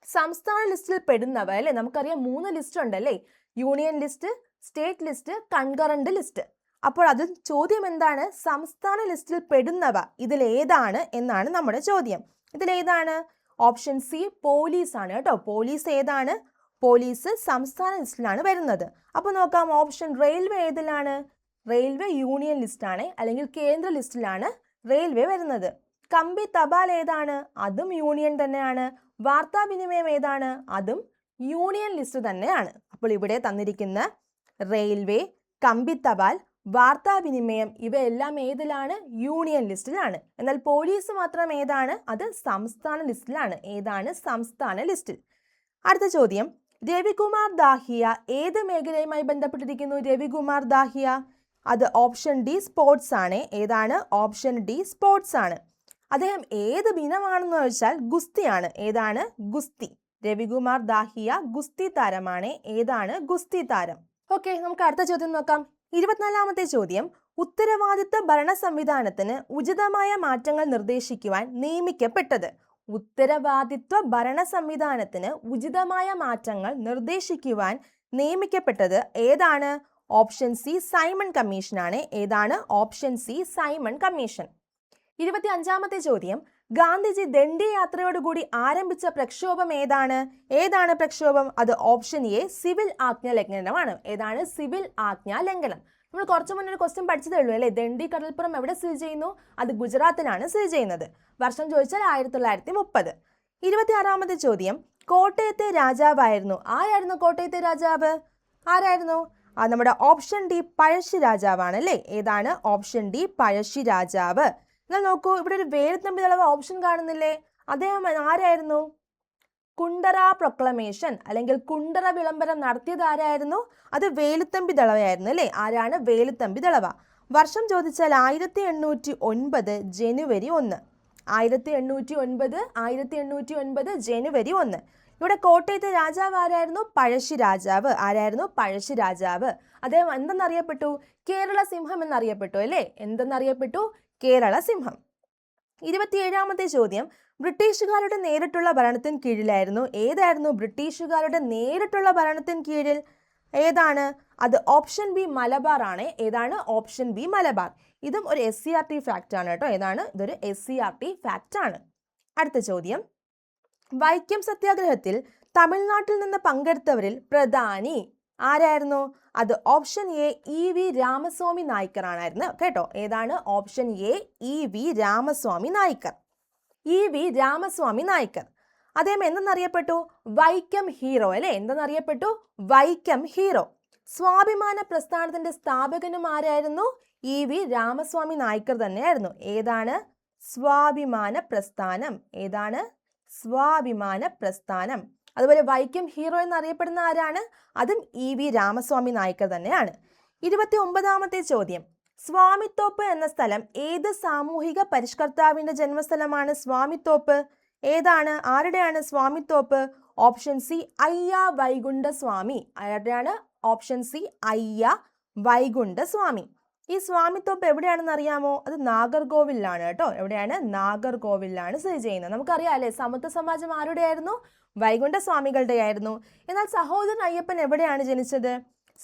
സംസ്ഥാന ലിസ്റ്റിൽ പെടുന്നവ അല്ലെ? നമുക്കറിയാം 3 ലിസ്റ്റ് ഉണ്ടല്ലേ? Union list, state list, concurrent list. അപ്പോൾ അത് ചോദ്യം എന്താണ്? സംസ്ഥാന ലിസ്റ്റിൽ പെടുന്നവ ഇതിലേതാണ് എന്നാണ് നമ്മുടെ ചോദ്യം. ഇതിലേതാണ്? ഓപ്ഷൻ സി പോലീസ് ആണ് കേട്ടോ. പോലീസ് ഏതാണ്? പോലീസ് സംസ്ഥാന ലിസ്റ്റിലാണ് വരുന്നത്. അപ്പോൾ നോക്കാം, ഓപ്ഷൻ റെയിൽവേ ഏതിലാണ്? റെയിൽവേ യൂണിയൻ ലിസ്റ്റാണ്, അല്ലെങ്കിൽ കേന്ദ്ര ലിസ്റ്റിലാണ് റെയിൽവേ വരുന്നത്. കമ്പി തപാൽ ഏതാണ്? അതും യൂണിയൻ തന്നെയാണ്. വാർത്താവിനിമയം ഏതാണ്? അതും യൂണിയൻ ലിസ്റ്റ് തന്നെയാണ്. അപ്പോൾ ഇവിടെ തന്നിരിക്കുന്ന റെയിൽവേ, കമ്പി തപാൽ, വാർത്താവിനിമയം ഇവയെല്ലാം ഏതിലാണ്? യൂണിയൻ ലിസ്റ്റിലാണ്. എന്നാൽ പോലീസ് മാത്രം ഏതാണ്? അത് സംസ്ഥാന ലിസ്റ്റിലാണ്. ഏതാണ്? സംസ്ഥാന ലിസ്റ്റിൽ. അടുത്ത ചോദ്യം, രവികുമാർ ദാഹിയ ഏത് മേഖലയുമായി ബന്ധപ്പെട്ടിരിക്കുന്നു? രവികുമാർ ദാഹിയ അത് ഓപ്ഷൻ ഡി സ്പോർട്സ് ആണ്. ഏതാണ്? ഓപ്ഷൻ ഡി സ്പോർട്സ് ആണ്. അദ്ദേഹം ഏത് ഇനമാണെന്ന് ചോദിച്ചാൽ ഗുസ്തിയാണ്. ഏതാണ്? ഗുസ്തി. രവികുമാർ ദാഹിയ ഗുസ്തി താരമാണ്. ഏതാണ്? ഗുസ്തി താരം. ഓക്കെ, നമുക്ക് അടുത്ത ചോദ്യം നോക്കാം. 24ാമത്തെ ചോദ്യം, ഉത്തരവാദിത്വ ഭരണ സംവിധാനത്തിന് ഉചിതമായ മാറ്റങ്ങൾ നിർദ്ദേശിക്കുവാൻ നിയമിക്കപ്പെട്ടത്. ഉത്തരവാദിത്വ ഭരണ സംവിധാനത്തിന് ഉചിതമായ മാറ്റങ്ങൾ നിർദ്ദേശിക്കുവാൻ നിയമിക്കപ്പെട്ടത് ഏതാണ്? ഓപ്ഷൻ സി സൈമൺ കമ്മീഷനാണ്. ഏതാണ്? Option C Simon commission. 25ാമത്തെ ചോദ്യം, ഗാന്ധിജി ദണ്ഡി യാത്രയോടുകൂടി ആരംഭിച്ച പ്രക്ഷോഭം ഏതാണ്? ഏതാണ് പ്രക്ഷോഭം? അത് ഓപ്ഷൻ എ സിവിൽ ആജ്ഞാ ലംഘനമാണ്. ഏതാണ്? സിവിൽ ആജ്ഞാ ലംഘനം. നമ്മൾ കുറച്ചു മുന്നേ ഒരു ക്വസ്റ്റ്യൻ പഠിച്ചതേ ഉള്ളൂ അല്ലേ? ദണ്ഡി കടൽപ്പുറം എവിടെ സ്ഥിതി ചെയ്യുന്നു? അത് ഗുജറാത്തിലാണ് സ്ഥിതി ചെയ്യുന്നത്. വർഷം ചോദിച്ചാൽ 1930. 26ാമത്തെ ചോദ്യം, കോട്ടയത്തെ രാജാവായിരുന്നു. ആരായിരുന്നു കോട്ടയത്തെ രാജാവ്? ആരായിരുന്നു? നമ്മുടെ ഓപ്ഷൻ ഡി പഴശ്ശി രാജാവാണ് അല്ലേ? ഏതാണ്? ഓപ്ഷൻ ഡി പഴശ്ശി രാജാവ്. എന്നാൽ നോക്കൂ, ഇവിടെ ഒരു വേലുത്തമ്പി ദളവ ഓപ്ഷൻ കാണുന്നില്ലേ? അദ്ദേഹം ആരായിരുന്നു? കുണ്ടറ പ്രൊക്ലമേഷൻ അല്ലെങ്കിൽ കുണ്ടറ വിളംബരം നടത്തിയത് ആരായിരുന്നു? അത് വേലുത്തമ്പി ദളവയായിരുന്നു അല്ലേ? ആരാണ്? വേലുത്തമ്പി ദളവ. വർഷം ചോദിച്ചാൽ 1809 ജനുവരി 1. 1809 ജനുവരി 1. ഇവിടെ കോട്ടയത്തെ രാജാവ് ആരായിരുന്നു? പഴശ്ശി രാജാവ്. ആരായിരുന്നു? പഴശ്ശി രാജാവ്. അദ്ദേഹം എന്തെന്നറിയപ്പെട്ടു? കേരള സിംഹം എന്നറിയപ്പെട്ടു അല്ലേ? എന്തെന്നറിയപ്പെട്ടു? കേരള സിംഹം. 27ാമത്തെ ചോദ്യം, ബ്രിട്ടീഷുകാരുടെ നേരിട്ടുള്ള ഭരണത്തിന് കീഴിലായിരുന്നു. ഏതായിരുന്നു ബ്രിട്ടീഷുകാരുടെ നേരിട്ടുള്ള ഭരണത്തിന് കീഴിൽ? ഏതാണ്? അത് ഓപ്ഷൻ ബി മലബാർ ആണ്. ഏതാണ്? Option B Malabar. ഇതും ഒരു SCERT ഫാക്റ്റ് ആണ് കേട്ടോ. ഏതാണ്? ഇതൊരു SCERT ഫാക്റ്റ് ആണ്. അടുത്ത ചോദ്യം, വൈക്കം സത്യാഗ്രഹത്തിൽ തമിഴ്നാട്ടിൽ നിന്ന് പങ്കെടുത്തവരിൽ പ്രധാനി ആരായിരുന്നു? അത് option A EV Ramaswamy Naicker ആണായിരുന്നു കേട്ടോ. ഏതാണ്? Option A EV Ramaswamy Naicker. EV Ramaswamy Naicker. അദ്ദേഹം എന്തെന്നറിയപ്പെട്ടു? വൈക്കം ഹീറോ അല്ലെ? എന്തെന്നറിയപ്പെട്ടു? വൈക്കം ഹീറോ. സ്വാഭിമാന പ്രസ്ഥാനത്തിന്റെ സ്ഥാപകനും ആരായിരുന്നു? EV രാമസ്വാമി നായ്ക്കർ തന്നെയായിരുന്നു. ഏതാണ്? സ്വാഭിമാന പ്രസ്ഥാനം. ഏതാണ്? സ്വാഭിമാന പ്രസ്ഥാനം. അതുപോലെ വൈക്കം ഹീറോ എന്നറിയപ്പെടുന്ന ആരാണ്? അതും EV രാമസ്വാമി നായ്ക്കർ തന്നെയാണ്. 29ാമത്തെ ചോദ്യം, സ്വാമിത്തോപ്പ് എന്ന സ്ഥലം ഏത് സാമൂഹിക പരിഷ്കർത്താവിന്റെ ജന്മസ്ഥലമാണ്? സ്വാമിത്തോപ്പ് ഏതാണ്? ആരുടെയാണ് സ്വാമിത്തോപ്പ്? ഓപ്ഷൻ സി അയ്യ വൈകുണ്ഠസ്വാമി. ആരുടെയാണ്? ഓപ്ഷൻ സി അയ്യ വൈകുണ്ഠസ്വാമി. ഈ സ്വാമിത്തോപ്പ് എവിടെയാണെന്ന് അറിയാമോ? അത് നാഗർകോവിലാണ് കേട്ടോ. എവിടെയാണ്? നാഗർകോവിലാണ് സ്ഥിതി ചെയ്യുന്നത്. നമുക്കറിയാം അല്ലേ, സമത്വ സമാജം ആരുടെയായിരുന്നു? വൈകുണ്ഠസ്വാമികളുടെ ആയിരുന്നു. എന്നാൽ സഹോദരൻ അയ്യപ്പൻ എവിടെയാണ് ജനിച്ചത്?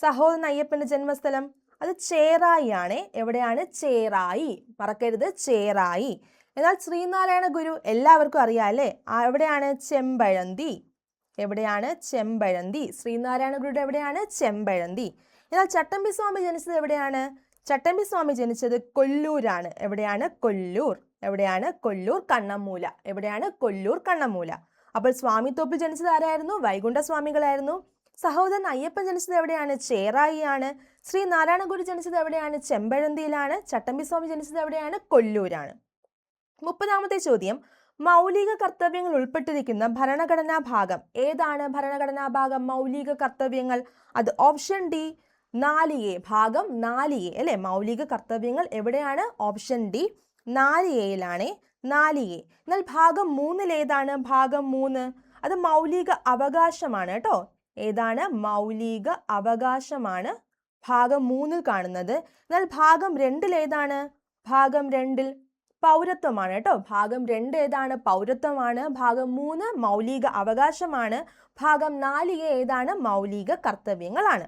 സഹോദരൻ അയ്യപ്പന്റെ ജന്മസ്ഥലം അത് ചേറായി ആണ്. എവിടെയാണ്? ചേറായി. മറക്കരുത്, ചേറായി. എന്നാൽ ശ്രീനാരായണ ഗുരു എല്ലാവർക്കും അറിയാം അല്ലേ? എവിടെയാണ്? ചെമ്പഴന്തി. എവിടെയാണ്? ചെമ്പഴന്തി. ശ്രീനാരായണ ഗുരുയുടെ എവിടെയാണ്? ചെമ്പഴന്തി. എന്നാൽ ചട്ടമ്പി സ്വാമി ജനിച്ചത് എവിടെയാണ്? ചട്ടമ്പി സ്വാമി ജനിച്ചത് കൊല്ലൂരാണ്. എവിടെയാണ്? കൊല്ലൂർ. എവിടെയാണ്? കൊല്ലൂർ കണ്ണമ്മൂല. എവിടെയാണ്? കൊല്ലൂർ കണ്ണമ്മൂല. അപ്പോൾ സ്വാമിത്തോപ്പിൽ ജനിച്ചത് ആരായിരുന്നു? വൈകുണ്ഠ സ്വാമികളായിരുന്നു. സഹോദരൻ അയ്യപ്പൻ ജനിച്ചത് എവിടെയാണ്? ചേറായി ആണ്. ശ്രീനാരായണ ഗുരു ജനിച്ചത് എവിടെയാണ്? ചെമ്പഴന്തിയിലാണ്. ചട്ടമ്പി സ്വാമി ജനിച്ചത് എവിടെയാണ്? കൊല്ലൂരാണ്. 30ാമത്തെ ചോദ്യം, മൗലിക കർത്തവ്യങ്ങൾ ഉൾപ്പെട്ടിരിക്കുന്ന ഭരണഘടനാ ഭാഗം ഏതാണ്? ഭരണഘടനാ ഭാഗം മൗലിക കർത്തവ്യങ്ങൾ അത് ഓപ്ഷൻ ഡി 4A. ഭാഗം 4A അല്ലെ? മൗലിക കർത്തവ്യങ്ങൾ എവിടെയാണ്? ഓപ്ഷൻ ഡി 4Aയിലാണ്. 4A. എന്നാൽ ഭാഗം 3 ഏതാണ്? ഭാഗം 3 അത് മൗലിക അവകാശമാണ് കേട്ടോ. ഏതാണ്? മൗലിക അവകാശമാണ് ഭാഗം 3 കാണുന്നത്. എന്നാൽ ഭാഗം 2 ഏതാണ്? ഭാഗം 2 പൗരത്വമാണ് കേട്ടോ. ഭാഗം 2 ഏതാണ്? പൗരത്വമാണ്. ഭാഗം 3 മൗലിക അവകാശമാണ്. ഭാഗം 4A ഏതാണ്? മൗലിക കർത്തവ്യങ്ങളാണ്.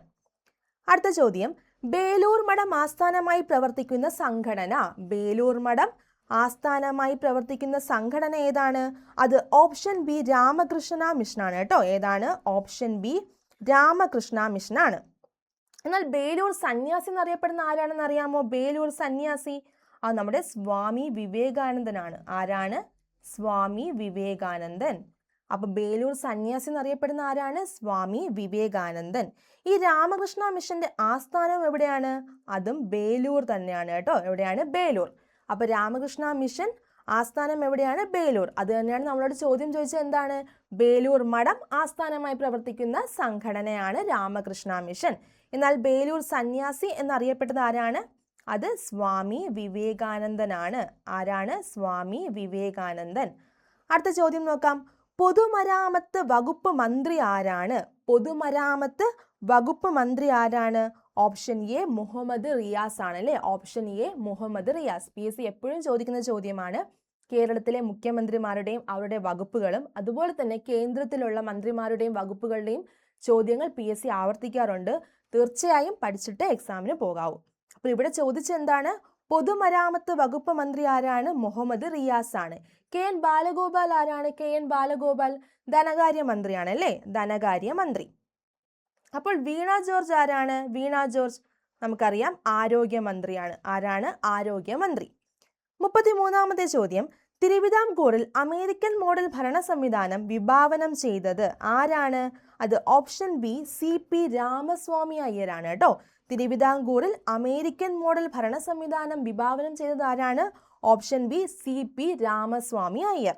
അടുത്ത ചോദ്യം, ബേലൂർ മഠം ആസ്ഥാനമായി പ്രവർത്തിക്കുന്ന സംഘടന. ബേലൂർ മഠം ആസ്ഥാനമായി പ്രവർത്തിക്കുന്ന സംഘടന ഏതാണ്? അത് ഓപ്ഷൻ ബി രാമകൃഷ്ണ മിഷനാണ് കേട്ടോ. ഏതാണ്? ഓപ്ഷൻ ബി രാമകൃഷ്ണ മിഷനാണ്. എന്നാൽ ബേലൂർ സന്യാസി എന്നറിയപ്പെടുന്ന ആരാണെന്ന് അറിയാമോ? ബേലൂർ സന്യാസി അത് നമ്മുടെ സ്വാമി വിവേകാനന്ദനാണ്. ആരാണ്? സ്വാമി വിവേകാനന്ദൻ. അപ്പൊ ബേലൂർ സന്യാസി എന്നറിയപ്പെടുന്ന ആരാണ്? സ്വാമി വിവേകാനന്ദൻ. ഈ രാമകൃഷ്ണ മിഷന്റെ ആസ്ഥാനം എവിടെയാണ്? അതും ബേലൂർ തന്നെയാണ് കേട്ടോ. എവിടെയാണ്? ബേലൂർ. അപ്പൊ രാമകൃഷ്ണ മിഷൻ ആസ്ഥാനം എവിടെയാണ്? ബേലൂർ. അത് തന്നെയാണ് നമ്മളോട് ചോദ്യം ചോദിച്ചത്. എന്താണ്? ബേലൂർ മഠം ആസ്ഥാനമായി പ്രവർത്തിക്കുന്ന സംഘടനയാണ് രാമകൃഷ്ണ മിഷൻ. എന്നാൽ ബേലൂർ സന്യാസി എന്നറിയപ്പെട്ടത് ആരാണ്? അത് സ്വാമി വിവേകാനന്ദനാണ്. ആരാണ്? സ്വാമി വിവേകാനന്ദൻ. അടുത്ത ചോദ്യം നോക്കാം. പൊതുമരാമത്ത് വകുപ്പ് മന്ത്രി ആരാണ്? പൊതുമരാമത്ത് വകുപ്പ് മന്ത്രി ആരാണ്? ഓപ്ഷൻ എ മുഹമ്മദ് റിയാസ് ആണ് അല്ലേ? Option A Muhammad Riyas. PSC എപ്പോഴും ചോദിക്കുന്ന ചോദ്യമാണ്. കേരളത്തിലെ മുഖ്യമന്ത്രിമാരുടെയും അവരുടെ വകുപ്പുകളും അതുപോലെ തന്നെ കേന്ദ്രത്തിലുള്ള മന്ത്രിമാരുടെയും വകുപ്പുകളുടെയും ചോദ്യങ്ങൾ PSC ആവർത്തിക്കാറുണ്ട്. തീർച്ചയായും പഠിച്ചിട്ട് എക്സാമിന് പോകാവൂ. അപ്പോൾ ഇവിടെ ചോദിച്ചെന്താണ്? പൊതുമരാമത്ത് വകുപ്പ് മന്ത്രി ആരാണ്? മുഹമ്മദ് റിയാസ് ആണ്. KN ബാലഗോപാൽ ആരാണ്? KN ബാലഗോപാൽ ധനകാര്യ മന്ത്രിയാണ് അല്ലേ? ധനകാര്യ മന്ത്രി. അപ്പോൾ വീണ ജോർജ് ആരാണ്? വീണ ജോർജ് നമുക്കറിയാം ആരോഗ്യമന്ത്രിയാണ്. ആരാണ്? ആരോഗ്യമന്ത്രി. 33ാമത്തെ ചോദ്യം, തിരുവിതാംകൂറിൽ അമേരിക്കൻ മോഡൽ ഭരണ സംവിധാനം വിഭാവനം ചെയ്തത് ആരാണ്? അത് ഓപ്ഷൻ ബി CP രാമസ്വാമി അയ്യരാണ് കേട്ടോ. തിരുവിതാംകൂറിൽ അമേരിക്കൻ മോഡൽ ഭരണ സംവിധാനം വിഭാവനം ചെയ്തത് ആരാണ്? Option B CP Ramaswamy Iyer.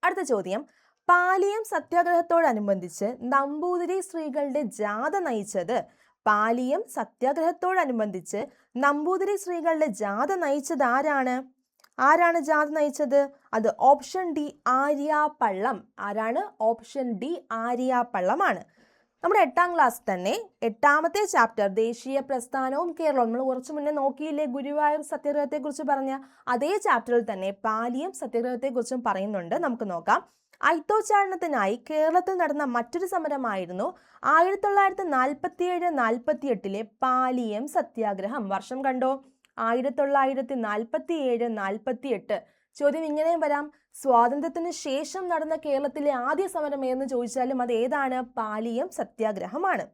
അടുത്ത ചോദ്യം, പാലിയം സത്യാഗ്രഹത്തോടനുബന്ധിച്ച് നമ്പൂതിരി സ്ത്രീകളുടെ ജാഥ നയിച്ചത്. പാലിയം സത്യാഗ്രഹത്തോടനുബന്ധിച്ച് നമ്പൂതിരി സ്ത്രീകളുടെ ജാഥ നയിച്ചത് ആരാണ്? ആരാണ് ജാഥ നയിച്ചത്? അത് ഓപ്ഷൻ ഡി ആര്യാപ്പള്ളം. ആരാണ്? ഓപ്ഷൻ ഡി ആര്യാപ്പള്ളമാണ്. നമ്മുടെ 8ാം ക്ലാസ് തന്നെ 8ാമത്തെ ചാപ്റ്റർ ദേശീയ പ്രസ്ഥാനവും കേരളവും നമ്മൾ കുറച്ചു മുന്നേ നോക്കിയില്ലേ? ഗുരുവായൂർ സത്യാഗ്രഹത്തെക്കുറിച്ച് പറഞ്ഞ അതേ ചാപ്റ്ററിൽ തന്നെ പാലിയം സത്യാഗ്രഹത്തെക്കുറിച്ചും പറയുന്നുണ്ട്. നമുക്ക് നോക്കാം. അയിത്തോച്ചാടനത്തിനായി കേരളത്തിൽ നടന്ന മറ്റൊരു സമരമായിരുന്നു 1947-48 പാലിയം സത്യാഗ്രഹം. വർഷം കണ്ടോ? 1947-48. ചോദ്യം ഇങ്ങനെയും വരാം. സ്വാതന്ത്ര്യത്തിന് ശേഷം നടന്ന കേരളത്തിലെ ആദ്യ സമരം ഏതെന്ന് ചോദിച്ചാലും അത് ഏതാണ്? പാലിയം സത്യാഗ്രഹമാണ്.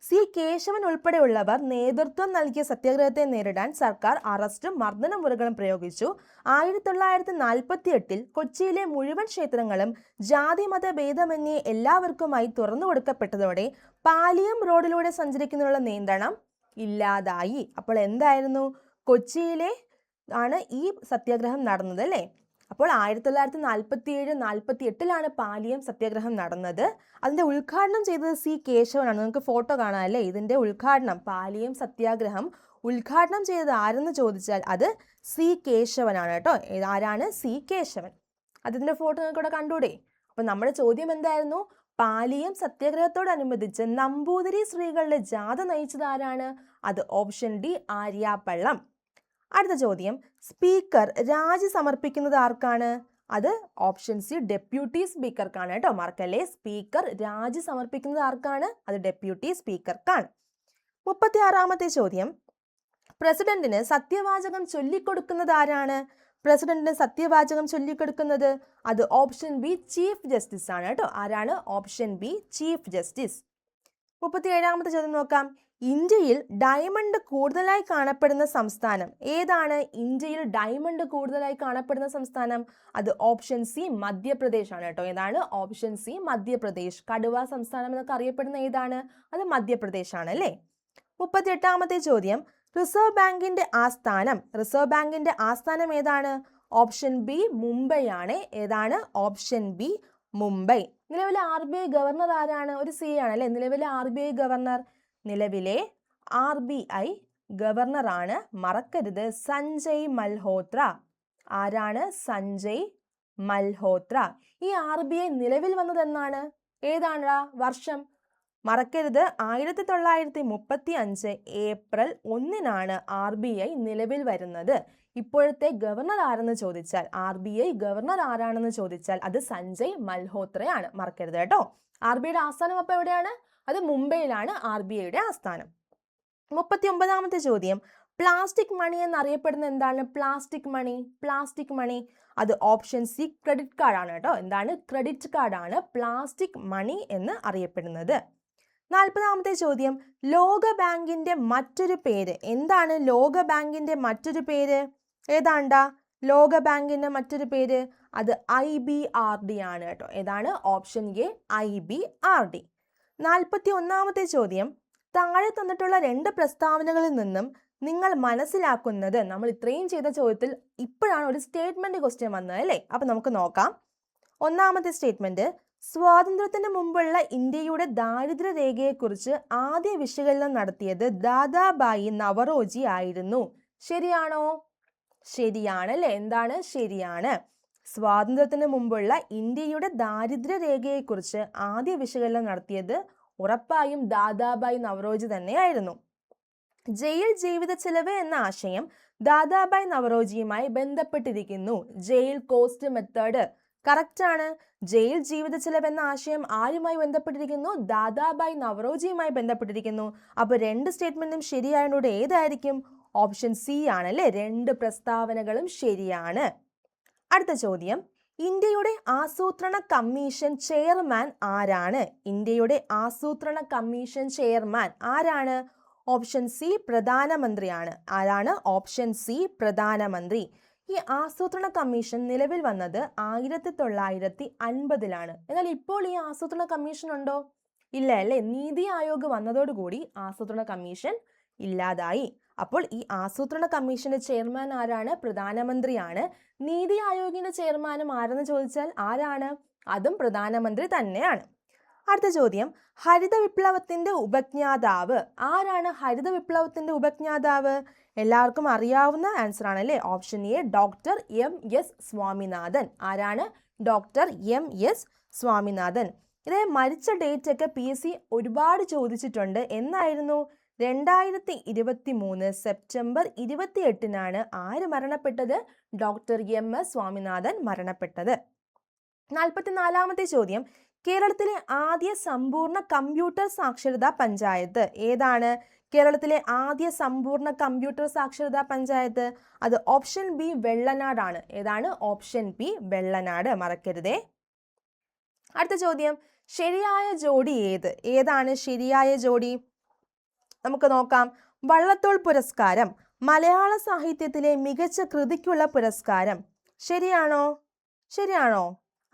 സി കേശവൻ ഉൾപ്പെടെയുള്ളവർ നേതൃത്വം നൽകിയ സത്യാഗ്രഹത്തെ നേരിടാൻ സർക്കാർ അറസ്റ്റും മർദ്ദനമുറകളും പ്രയോഗിച്ചു. 1948 കൊച്ചിയിലെ മുഴുവൻ ക്ഷേത്രങ്ങളും ജാതി മത ഭേദമന്യേ എല്ലാവർക്കുമായി തുറന്നു കൊടുക്കപ്പെട്ടതോടെ പാലിയം റോഡിലൂടെ സഞ്ചരിക്കുന്നതിനുള്ള നിയന്ത്രണം ഇല്ലാതായി. അപ്പോൾ എന്തായിരുന്നു? കൊച്ചിയിലെ ആണ് ഈ സത്യാഗ്രഹം നടന്നത് അല്ലേ? അപ്പോൾ 1947-48 പാലിയം സത്യാഗ്രഹം നടന്നത്. അതിന്റെ ഉദ്ഘാടനം ചെയ്തത് സി കേശവനാണ്. നിങ്ങൾക്ക് ഫോട്ടോ കാണാം അല്ലേ? ഇതിന്റെ ഉദ്ഘാടനം പാലിയം സത്യാഗ്രഹം ഉദ്ഘാടനം ചെയ്തത് ആരെന്ന് ചോദിച്ചാൽ അത് സി കേശവനാണ് കേട്ടോ. ആരാണ്? സി കേശവൻ. അതിന്റെ ഫോട്ടോ നിങ്ങൾക്ക് ഇവിടെ കണ്ടൂടെ? അപ്പൊ നമ്മുടെ ചോദ്യം എന്തായിരുന്നു? പാലിയം സത്യാഗ്രഹത്തോടനുബന്ധിച്ച് നമ്പൂതിരി സ്ത്രീകളുടെ ജാഥ നയിച്ചത് ആരാണ്? അത് ഓപ്ഷൻ ഡി ആര്യാപ്പള്ളം. അടുത്ത ചോദ്യം, സ്പീക്കർ രാജി സമർപ്പിക്കുന്നത് ആർക്കാണ്? അത് ഓപ്ഷൻ സി ഡെപ്യൂട്ടി സ്പീക്കർക്കാണ് കേട്ടോ, മറക്കല്ലേ. സ്പീക്കർ രാജി സമർപ്പിക്കുന്നത് ആർക്കാണ്? അത് ഡെപ്യൂട്ടി സ്പീക്കർക്കാണ്. 36ാമത്തെ ചോദ്യം, പ്രസിഡന്റിന് സത്യവാചകം ചൊല്ലിക്കൊടുക്കുന്നത് ആരാണ്? പ്രസിഡന്റിന് സത്യവാചകം ചൊല്ലിക്കൊടുക്കുന്നത് അത് ഓപ്ഷൻ ബി ചീഫ് ജസ്റ്റിസ് ആണ് കേട്ടോ. ആരാണ്? Option B chief justice. 37ാമത്തെ ചോദ്യം നോക്കാം. ഇന്ത്യയിൽ ഡയമണ്ട് കൂടുതലായി കാണപ്പെടുന്ന സംസ്ഥാനം ഏതാണ്? ഇന്ത്യയിൽ ഡയമണ്ട് കൂടുതലായി കാണപ്പെടുന്ന സംസ്ഥാനം അത് ഓപ്ഷൻ സി മധ്യപ്രദേശ് ആണ് കേട്ടോ. ഏതാണ്? Option C Madhya Pradesh. കടുവ സംസ്ഥാനം എന്നൊക്കെ അറിയപ്പെടുന്ന ഏതാണ്? അത് മധ്യപ്രദേശ് ആണ് അല്ലേ. 38ാമത്തെ ചോദ്യം, റിസർവ് ബാങ്കിന്റെ ആസ്ഥാനം ഏതാണ്? ഓപ്ഷൻ ബി മുംബൈ ആണ്. ഏതാണ്? Option B Mumbai. നിലവിലെ RBI ഗവർണർ ആരാണ്? ഒരു സി ആണ് അല്ലെ. നിലവിലെ RBI ഗവർണർ, നിലവിലെ RBI ഗവർണർ ആണ്, മറക്കരുത്, സഞ്ജയ് മൽഹോത്ര. ആരാണ്? സഞ്ജയ് മൽഹോത്ര. ഈ RBI നിലവിൽ വന്നത് എന്നാണ്? ഏതാണ് വർഷം? മറക്കരുത്, 1935 ഏപ്രിൽ 1 RBI നിലവിൽ വരുന്നത്. ഇപ്പോഴത്തെ ഗവർണർ ആരെന്ന് ചോദിച്ചാൽ, RBI ഗവർണർ ആരാണെന്ന് ചോദിച്ചാൽ അത് സഞ്ജയ് മൽഹോത്രയാണ്. മറക്കരുത് കേട്ടോ. RBIയുടെ ആസ്ഥാനം അപ്പോൾ എവിടെയാണ്? അത് മുംബൈയിലാണ് RBIയുടെ ആസ്ഥാനം. 39ാമത്തെ ചോദ്യം, പ്ലാസ്റ്റിക് മണി എന്നറിയപ്പെടുന്ന എന്താണ്? പ്ലാസ്റ്റിക് മണി അത് ഓപ്ഷൻ സി ക്രെഡിറ്റ് കാർഡ് ആണ് കേട്ടോ. എന്താണ്? ക്രെഡിറ്റ് കാർഡാണ് പ്ലാസ്റ്റിക് മണി എന്ന് അറിയപ്പെടുന്നത്. 40ാമത്തെ ചോദ്യം, ലോക ബാങ്കിന്റെ മറ്റൊരു പേര് എന്താണ്? ലോക ബാങ്കിന്റെ മറ്റൊരു പേര് ഏതാണ്ടാ? ലോക ബാങ്കിന്റെ മറ്റൊരു പേര് അത് IBRD ആണ് കേട്ടോ. ഏതാണ്? Option A IBRD. 41ാമത്തെ ചോദ്യം, താഴെ തന്നിട്ടുള്ള 2 പ്രസ്താവനകളിൽ നിന്നും നിങ്ങൾ മനസ്സിലാക്കുന്നത്, നമ്മൾ ഇത്രയും ചെയ്ത ചോദ്യത്തിൽ ഇപ്പോഴാണ് ഒരു സ്റ്റേറ്റ്മെന്റ് ക്വസ്റ്റ്യൻ വന്നത് അല്ലേ. അപ്പൊ നമുക്ക് നോക്കാം. 1ാമത്തെ സ്റ്റേറ്റ്മെന്റ്, സ്വാതന്ത്ര്യത്തിന് മുമ്പുള്ള ഇന്ത്യയുടെ ദാരിദ്ര്യ രേഖയെക്കുറിച്ച് ആദ്യ വിശകലനം നടത്തിയത് ദാദാബായി നവറോജി ആയിരുന്നു. ശരിയാണോ? ശരിയാണല്ലേ. എന്താണ്? ശരിയാണ്. സ്വാതന്ത്ര്യത്തിന് മുമ്പുള്ള ഇന്ത്യയുടെ ദാരിദ്ര്യ രേഖയെക്കുറിച്ച് ആദ്യ വിശകലനം നടത്തിയത് ഉറപ്പായും ദാദാബായി നവറോജി തന്നെയായിരുന്നു. ജയിൽ ജീവിത ചെലവ് എന്ന ആശയം ദാദാബായി നവറോജിയുമായി ബന്ധപ്പെട്ടിരിക്കുന്നു. ജയിൽ കോസ്റ്റ് മെത്തേഡ് കറക്റ്റ് ആണ്. ജയിൽ ജീവിത ചെലവ് എന്ന ആശയം ആരുമായി ബന്ധപ്പെട്ടിരിക്കുന്നു? ദാദാബായി നവറോജിയുമായി ബന്ധപ്പെട്ടിരിക്കുന്നു. അപ്പോൾ 2 സ്റ്റേറ്റ്മെന്റും ശരിയായതുകൊണ്ട് ഏതായിരിക്കും? ഓപ്ഷൻ സി ആണല്ലേ. 2 പ്രസ്താവനകളും ശരിയാണ്. അടുത്ത ചോദ്യം, ഇന്ത്യയുടെ ആസൂത്രണ കമ്മീഷൻ ചെയർമാൻ ആരാണ്? ഇന്ത്യയുടെ ആസൂത്രണ കമ്മീഷൻ ചെയർമാൻ ആരാണ്? ഓപ്ഷൻ സി പ്രധാനമന്ത്രിയാണ്. ആരാണ്? ഓപ്ഷൻ സി പ്രധാനമന്ത്രി. ഈ ആസൂത്രണ കമ്മീഷൻ നിലവിൽ വന്നത് 1950-ലാണ്. എന്നാൽ ഇപ്പോൾ ഈ ആസൂത്രണ കമ്മീഷൻ ഉണ്ടോ? ഇല്ല അല്ലേ. നീതി ആയോഗ് വന്നതോടുകൂടി ആസൂത്രണ കമ്മീഷൻ ഇല്ലാതായി. അപ്പോൾ ഈ ആസൂത്രണ കമ്മീഷന്റെ ചെയർമാൻ ആരാണ്? പ്രധാനമന്ത്രിയാണ്. നീതി ആയോഗിന്റെ ചെയർമാനും ആരെന്ന് ചോദിച്ചാൽ ആരാണ്? അതും പ്രധാനമന്ത്രി തന്നെയാണ്. അടുത്ത ചോദ്യം, ഹരിത വിപ്ലവത്തിന്റെ ഉപജ്ഞാതാവ് ആരാണ്? ഹരിത വിപ്ലവത്തിന്റെ ഉപജ്ഞാതാവ് എല്ലാവർക്കും അറിയാവുന്ന ആൻസർ ആണല്ലേ. Option A doctor MS Swaminathan. ആരാണ്? Doctor MS Swaminathan. ഇത് മരിച്ച ഡേറ്റ് ഒക്കെ PSC ഒരുപാട് ചോദിച്ചിട്ടുണ്ട്. എന്നായിരുന്നു? 2023 സെപ്റ്റംബർ 28 ആര് മരണപ്പെട്ടത്? ഡോക്ടർ MS സ്വാമിനാഥൻ മരണപ്പെട്ടത്. 44ാമത്തെ ചോദ്യം, കേരളത്തിലെ ആദ്യ സമ്പൂർണ്ണ കമ്പ്യൂട്ടർ സാക്ഷരതാ പഞ്ചായത്ത് ഏതാണ്? കേരളത്തിലെ ആദ്യ സമ്പൂർണ്ണ കമ്പ്യൂട്ടർ സാക്ഷരതാ പഞ്ചായത്ത് അത് ഓപ്ഷൻ ബി വെള്ളനാടാണ്. ഏതാണ്? Option B Vellanad. മറക്കരുതേ. അടുത്ത ചോദ്യം, ശരിയായ ജോഡി ഏതാണ് ശരിയായ ജോഡി? നമുക്ക് നോക്കാം. വള്ളത്തോൾ പുരസ്കാരം മലയാള സാഹിത്യത്തിലെ മികച്ച കൃതിക്കുള്ള പുരസ്കാരം. ശരിയാണോ?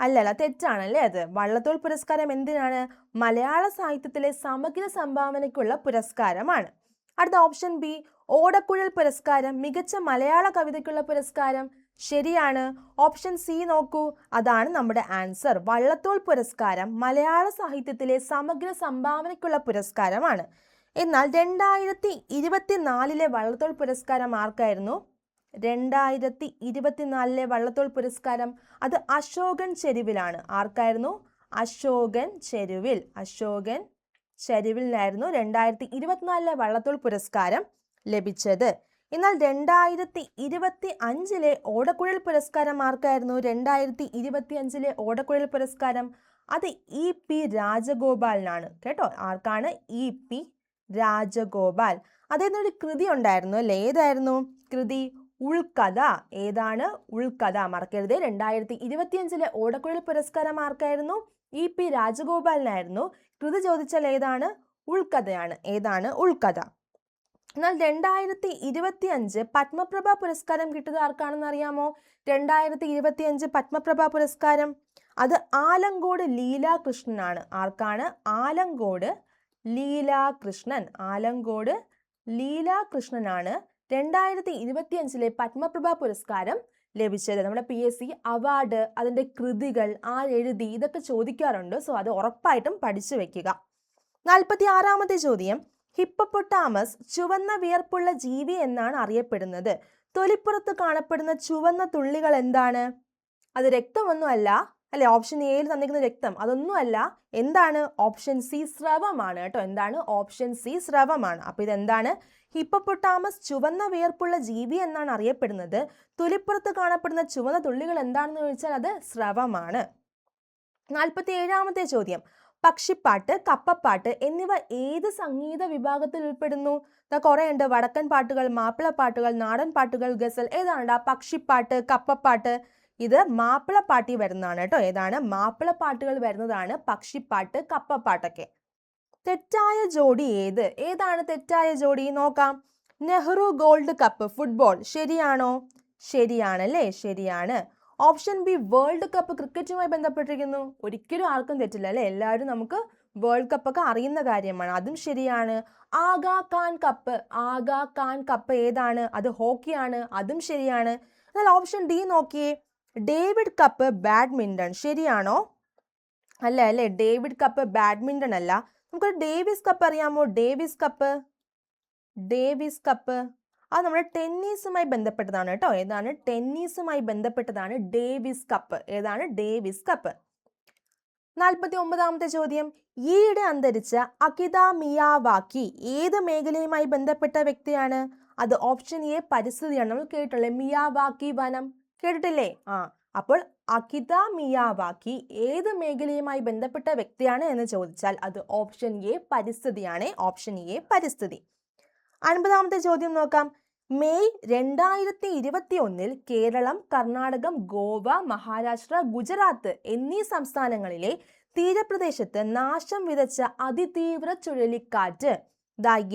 അല്ലല്ല, തെറ്റാണല്ലേ അത്. വള്ളത്തോൾ പുരസ്കാരം എന്തിനാണ്? മലയാള സാഹിത്യത്തിലെ സമഗ്ര സംഭാവനയ്ക്കുള്ള പുരസ്കാരമാണ്. അടുത്ത ഓപ്ഷൻ ബി ഓടക്കുഴൽ പുരസ്കാരം മികച്ച മലയാള കവിതയ്ക്കുള്ള പുരസ്കാരം. ശരിയാണ്. ഓപ്ഷൻ സി നോക്കൂ, അതാണ് നമ്മുടെ ആൻസർ. വള്ളത്തോൾ പുരസ്കാരം മലയാള സാഹിത്യത്തിലെ സമഗ്ര സംഭാവനയ്ക്കുള്ള പുരസ്കാരമാണ്. എന്നാൽ 2024 വള്ളത്തോൾ പുരസ്കാരം ആർക്കായിരുന്നു? 2024 വള്ളത്തോൾ പുരസ്കാരം അത് അശോകൻ ചെരുവിലാണ്. ആർക്കായിരുന്നു? അശോകൻ ചെരുവിലായിരുന്നു 2024 വള്ളത്തോൾ പുരസ്കാരം ലഭിച്ചത്. എന്നാൽ 2025 ഓടക്കുഴൽ പുരസ്കാരം ആർക്കായിരുന്നു? 2025 ഓടക്കുഴൽ പുരസ്കാരം അത് EP രാജഗോപാലിനാണ് കേട്ടോ. ആർക്കാണ്? EP രാജഗോപാൽ. അദ്ദേഹത്തിന് ഒരു കൃതി ഉണ്ടായിരുന്നു അല്ലേ? ഏതായിരുന്നു കൃതി? ഉൾക്കഥ. ഏതാണ്? ഉൾക്കഥ. മറക്കരുത്. 2025 ഓടക്കുഴൽ പുരസ്കാരം ആർക്കായിരുന്നു? EP രാജഗോപാലിനായിരുന്നു. കൃതി ചോദിച്ചാൽ ഏതാണ്? ഉൾക്കഥയാണ്. ഏതാണ്? ഉൾക്കഥ. എന്നാൽ 2025 പത്മപ്രഭ പുരസ്കാരം കിട്ടിയത് ആർക്കാണെന്ന് അറിയാമോ? 2025 പത്മപ്രഭ പുരസ്കാരം അത് ആലങ്കോട് ലീലാകൃഷ്ണനാണ്. ആർക്കാണ്? ആലങ്കോട് ലീലാകൃഷ്ണൻ. ആലങ്കോട് ലീലാകൃഷ്ണനാണ് 2025 പത്മപ്രഭ പുരസ്കാരം ലഭിച്ചത്. നമ്മുടെ PSC അവാർഡ്, അതിൻ്റെ കൃതികൾ, ആരെഴുതി, ഇതൊക്കെ ചോദിക്കാറുണ്ട്. സോ അത് ഉറപ്പായിട്ടും പഠിച്ചു വെക്കുക. 46ാമത്തെ ചോദ്യം, ഹിപ്പപ്പൊട്ടാമസ് ചുവന്ന വിയർപ്പുള്ള ജീവി എന്നാണ് അറിയപ്പെടുന്നത്. തൊലിപ്പുറത്ത് കാണപ്പെടുന്ന ചുവന്ന തുള്ളികൾ എന്താണ്? അത് രക്തമൊന്നുമല്ല അല്ലെ? ഓപ്ഷൻ എയിൽ തന്നിരിക്കുന്ന രക്തം അതൊന്നുമല്ല. എന്താണ്? ഓപ്ഷൻ സി സ്രവമാണ് കേട്ടോ. എന്താണ്? ഓപ്ഷൻ സി സ്രവമാണ്. അപ്പൊ ഇതെന്താണ്? ഹിപ്പപ്പൊട്ടാമസ് ചുവന്ന വിയർപ്പുള്ള ജീവി എന്നാണ് അറിയപ്പെടുന്നത്. തൊലിപ്പുറത്ത് കാണപ്പെടുന്ന ചുവന്ന തുള്ളികൾ എന്താണെന്ന് ചോദിച്ചാൽ അത് സ്രവമാണ്. 47ാമത്തെ ചോദ്യം, പക്ഷിപ്പാട്ട്, കപ്പപ്പാട്ട് എന്നിവ ഏത് സംഗീത വിഭാഗത്തിൽ ഉൾപ്പെടുന്നു? കുറെ ഉണ്ട്. വടക്കൻ പാട്ടുകൾ, മാപ്പിളപ്പാട്ടുകൾ, നാടൻ പാട്ടുകൾ, ഗസൽ. ഏതാണ്? പക്ഷിപ്പാട്ട്, കപ്പപ്പാട്ട്. ഇത് മാപ്പിളപ്പാട്ടി വരുന്നതാണ് കേട്ടോ. ഏതാണ്? മാപ്പിളപ്പാട്ടുകൾ വരുന്നതാണ് പക്ഷിപ്പാട്ട്, കപ്പപ്പാട്ടൊക്കെ. തെറ്റായ ജോഡി ഏത്? ഏതാണ് തെറ്റായ ജോഡി? നോക്കാം. നെഹ്റു ഗോൾഡ് കപ്പ് ഫുട്ബോൾ ശരിയാണോ? ശരിയാണല്ലേ? ശരിയാണ്. ഓപ്ഷൻ ബി വേൾഡ് കപ്പ് ക്രിക്കറ്റുമായി ബന്ധപ്പെട്ടിരിക്കുന്നു. ഒരിക്കലും ആർക്കും തെറ്റില്ല അല്ലേ? എല്ലാവരും നമുക്ക് വേൾഡ് കപ്പ് ഒക്കെ അറിയുന്ന കാര്യമാണ്. അതും ശരിയാണ്. ആഗാ ഖാൻ കപ്പ്, ആഗാ ഖാൻ കപ്പ് ഏതാണ്? അത് ഹോക്കിയാണ്. അതും ശരിയാണ്. എന്നാൽ ഓപ്ഷൻ ഡി നോക്കിയേ, ഡേവിഡ് കപ്പ് ബാഡ്മിന്റൺ ശരിയാണോ? അല്ല അല്ലേ? ഡേവിഡ് കപ്പ് ബാഡ്മിന്റൺ അല്ല. നമുക്കൊരു ഡേവിസ് കപ്പ് അറിയാമോ? Davis cup. ഡേവിസ് കപ്പ് അത് നമ്മുടെ ടെന്നീസുമായി ബന്ധപ്പെട്ടതാണ് കേട്ടോ. ഏതാണ്? ടെന്നീസുമായി ബന്ധപ്പെട്ടതാണ് ഡേവിസ് കപ്പ്. ഏതാണ്? Davis cup. 49ാമത്തെ ചോദ്യം, ഈയിടെ അന്തരിച്ച അകിത മിയാവാക്കി ഏത് മേഖലയുമായി ബന്ധപ്പെട്ട വ്യക്തിയാണ്? അത് ഓപ്ഷൻ എ പരിസ്ഥിതിയാണ്. നമ്മൾ കേട്ടില്ലേ? മിയാവാക്കി വനം കേട്ടിട്ടില്ലേ? അപ്പോൾ അകിത മിയാവാക്കി ഏത് മേഖലയുമായി ബന്ധപ്പെട്ട വ്യക്തിയാണ് എന്ന് ചോദിച്ചാൽ അത് ഓപ്ഷൻ എ പരിസ്ഥിതിയാണ്. ഓപ്ഷൻ എ പരിസ്ഥിതി. 50ാമത്തെ ചോദ്യം നോക്കാം. മെയ് 2021 കേരളം, കർണാടകം, ഗോവ, മഹാരാഷ്ട്ര, ഗുജറാത്ത് എന്നീ സംസ്ഥാനങ്ങളിലെ തീരപ്രദേശത്ത് നാശം വിതച്ച അതിതീവ്ര ചുഴലിക്കാറ്റ്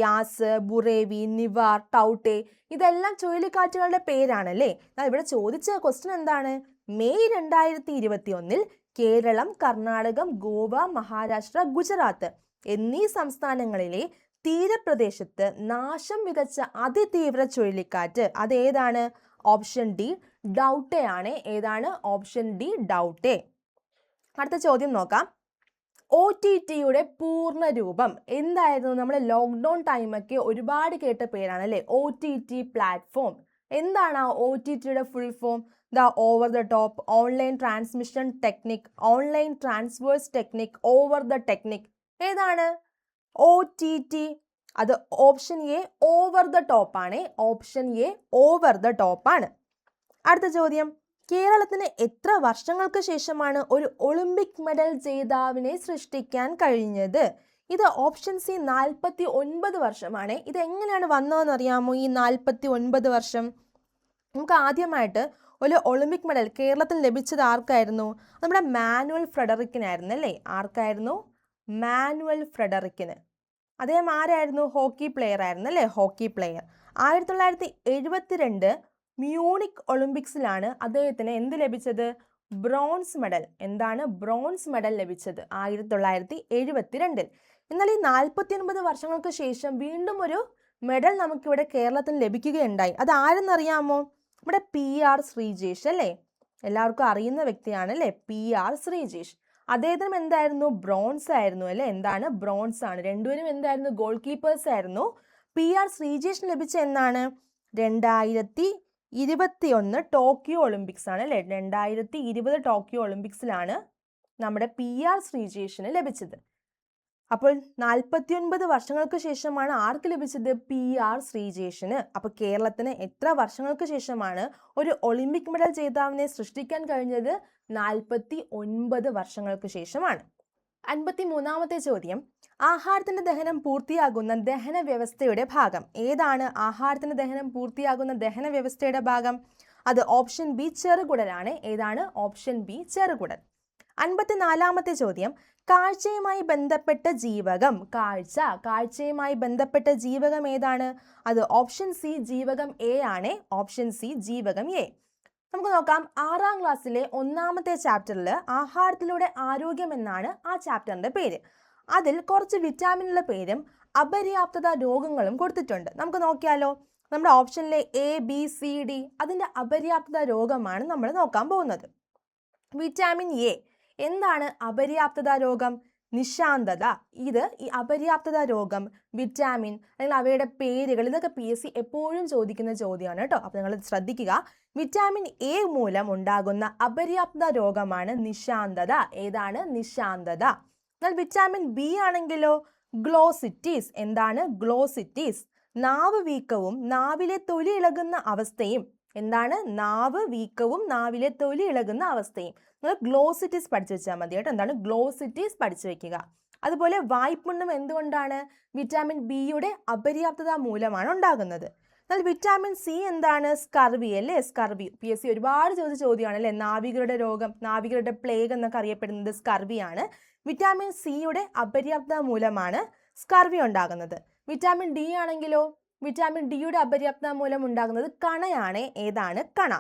യാസ്, ബുറേവി, നിവാർ, ടൗട്ടെ ഇതെല്ലാം ചുഴലിക്കാറ്റുകളുടെ പേരാണല്ലേ. ഇവിടെ ചോദിച്ച ക്വസ്റ്റ്യൻ എന്താണ്? മെയ് 2021 കേരളം, കർണാടകം, ഗോവ, മഹാരാഷ്ട്ര, ഗുജറാത്ത് എന്നീ സംസ്ഥാനങ്ങളിലെ തീരപ്രദേശത്ത് നാശം വിതച്ച അതിതീവ്ര ചുഴലിക്കാറ്റ് അതേതാണ്? ഓപ്ഷൻ ഡി ഡൗട്ടെ ആണ്. ഏതാണ്? ഓപ്ഷൻ ഡി ഡൗട്ടെ. അടുത്ത ചോദ്യം നോക്കാം. OTTയുടെ പൂർണ്ണ രൂപം എന്തായിരുന്നു? നമ്മൾ ലോക്ക്ഡൗൺ ടൈമൊക്കെ ഒരുപാട് കേട്ട പേരാണ് അല്ലേ? OTT platform. എന്താണ് ആ OTTയുടെ full form? Over the top, online transmission technique, online transverse technique, over the technique. ഏതാണ്? OTT. അത് option A over the top ആണ്. Option A over the top ആണ്. അടുത്ത ചോദ്യം, കേരളത്തിന് എത്ര വർഷങ്ങൾക്ക് ശേഷമാണ് ഒരു ഒളിമ്പിക് മെഡൽ ജേതാവിനെ സൃഷ്ടിക്കാൻ കഴിഞ്ഞത്? ഇത് ഓപ്ഷൻ സി 49 വർഷമാണ്. ഇത് എങ്ങനെയാണ് വന്നതെന്ന് അറിയാമോ? ഈ 49 വർഷം നമുക്ക് ആദ്യമായിട്ട് ഒരു ഒളിമ്പിക് മെഡൽ കേരളത്തിൽ ലഭിച്ചത് ആർക്കായിരുന്നു? നമ്മുടെ മാനുവൽ ഫ്രെഡറിക്കിനായിരുന്നു അല്ലേ? ആർക്കായിരുന്നു? മാനുവൽ ഫ്രെഡറിക്കിന്. അദ്ദേഹം ആരായിരുന്നു? ഹോക്കി പ്ലെയർ ആയിരുന്നു അല്ലേ? Hockey player. 1972 മ്യൂണിക് ഒളിമ്പിക്സിലാണ് അദ്ദേഹത്തിന് എന്ത് ലഭിച്ചത്? Bronze medal. എന്താണ്? ബ്രോൺസ് മെഡൽ ലഭിച്ചത് 1972. എന്നാൽ ഈ 49 വർഷങ്ങൾക്ക് ശേഷം വീണ്ടും ഒരു മെഡൽ നമുക്കിവിടെ കേരളത്തിന് ലഭിക്കുകയുണ്ടായി. അത് ആരെന്നറിയാമോ? നമ്മുടെ PR ശ്രീജേഷ് അല്ലേ? എല്ലാവർക്കും അറിയുന്ന വ്യക്തിയാണ് അല്ലേ? PR ശ്രീജേഷ്. അദ്ദേഹത്തിനും എന്തായിരുന്നു? ബ്രോൺസ് ആയിരുന്നു അല്ലേ? എന്താണ്? ബ്രോൺസ് ആണ്. രണ്ടുപേരും എന്തായിരുന്നു? ഗോൾ കീപ്പേഴ്സ് ആയിരുന്നു. PR ശ്രീജേഷിന് ലഭിച്ച എന്നാണ്? 2021 ടോക്കിയോ ഒളിമ്പിക്സ് ആണ് അല്ലേ? 2020 ടോക്കിയോ ഒളിമ്പിക്സിലാണ് നമ്മുടെ PR ശ്രീജേഷിന് ലഭിച്ചത്. അപ്പോൾ 49 വർഷങ്ങൾക്ക് ശേഷമാണ് ആർക്ക് ലഭിച്ചത്? PR ശ്രീജേഷിന്. അപ്പോൾ കേരളത്തിന് എത്ര വർഷങ്ങൾക്ക് ശേഷമാണ് ഒരു ഒളിമ്പിക് മെഡൽ ജേതാവിനെ സൃഷ്ടിക്കാൻ കഴിഞ്ഞത്? 49 വർഷങ്ങൾക്ക് ശേഷമാണ്. 53ാമത്തെ ചോദ്യം, ആഹാരത്തിന്റെ ദഹനം പൂർത്തിയാകുന്ന ദഹന വ്യവസ്ഥയുടെ ഭാഗം ഏതാണ്? ആഹാരത്തിന്റെ ദഹനം പൂർത്തിയാകുന്ന ദഹന വ്യവസ്ഥയുടെ ഭാഗം അത് ഓപ്ഷൻ ബി ചെറുകുടലാണ്. ഏതാണ്? Option B ചെറുകുടൽ. 54ാമത്തെ ചോദ്യം, കാഴ്ചയുമായി ബന്ധപ്പെട്ട ജീവകം. കാഴ്ചയുമായി ബന്ധപ്പെട്ട ജീവകം ഏതാണ്? അത് ഓപ്ഷൻ സി ജീവകം എ ആണ്. ഓപ്ഷൻ സി ജീവകം എ. നമുക്ക് നോക്കാം, 6ാം ക്ലാസ്സിലെ 1ാമത്തെ ചാപ്റ്ററിൽ ആഹാരത്തിലൂടെ ആരോഗ്യം എന്നാണ് ആ ചാപ്റ്ററിന്റെ പേര്. അതിൽ കുറച്ച് വിറ്റാമിനുള്ള പേരും അപര്യാപ്തത രോഗങ്ങളും കൊടുത്തിട്ടുണ്ട്. നമുക്ക് നോക്കിയാലോ. നമ്മുടെ ഓപ്ഷനിലെ ABCD അതിന്റെ അപര്യാപ്തത രോഗമാണ് നമ്മൾ നോക്കാൻ പോകുന്നത്. വിറ്റാമിൻ എ എന്താണ് അപര്യാപ്തത രോഗം? നിശാന്തത. ഇത് ഈ അപര്യാപ്തത രോഗം, വിറ്റാമിൻ അല്ലെങ്കിൽ അവയുടെ പേരുകൾ, ഇതൊക്കെ PSC എപ്പോഴും ചോദിക്കുന്ന ചോദ്യമാണ് കേട്ടോ. അപ്പോൾ നിങ്ങൾ ശ്രദ്ധിക്കുക. വിറ്റാമിൻ എ മൂലം ഉണ്ടാകുന്ന അപര്യാപ്തത രോഗമാണ് നിശാന്തത. ഏതാണ്? നിശാന്തത. എന്നാൽ വിറ്റാമിൻ ബി ആണെങ്കിലോ ഗ്ലോസിറ്റീസ്. എന്താണ്? ഗ്ലോസിറ്റീസ്. നാവ് വീക്കവും നാവിലെ തൊലി ഇളകുന്ന അവസ്ഥയും. എന്താണ്? നാവ് വീക്കവും നാവിലെ തൊലി ഇളകുന്ന അവസ്ഥയും. നിങ്ങൾ ഗ്ലോസിറ്റീസ് പഠിച്ചു വെച്ചാൽ മതി കേട്ടോ. എന്താണ്? ഗ്ലോസിറ്റീസ് പഠിച്ചു വെക്കുക. അതുപോലെ വായ്പുണ്ണം എന്തുകൊണ്ടാണ്? വിറ്റാമിൻ ബിയുടെ അപര്യാപ്തത മൂലമാണ് ഉണ്ടാകുന്നത്. എന്നാൽ വിറ്റാമിൻ സി എന്താണ്? സ്കർവി അല്ലേ? സ്കർവി PSC ഒരുപാട് ചോദിച്ച ചോദ്യമാണ് അല്ലേ? നാവികരുടെ രോഗം, നാവികരുടെ പ്ലേഗ് എന്നൊക്കെ അറിയപ്പെടുന്നത് സ്കർവിയാണ്. വിറ്റാമിൻ സിയുടെ അപര്യാപ്തത മൂലമാണ് സ്കർവി ഉണ്ടാകുന്നത്. വിറ്റാമിൻ ഡി ആണെങ്കിലോ വിറ്റാമിൻ ഡിയുടെ അപര്യാപ്തത മൂലം ഉണ്ടാകുന്നത് കണയാണ്. ഏതാണ്? കണ.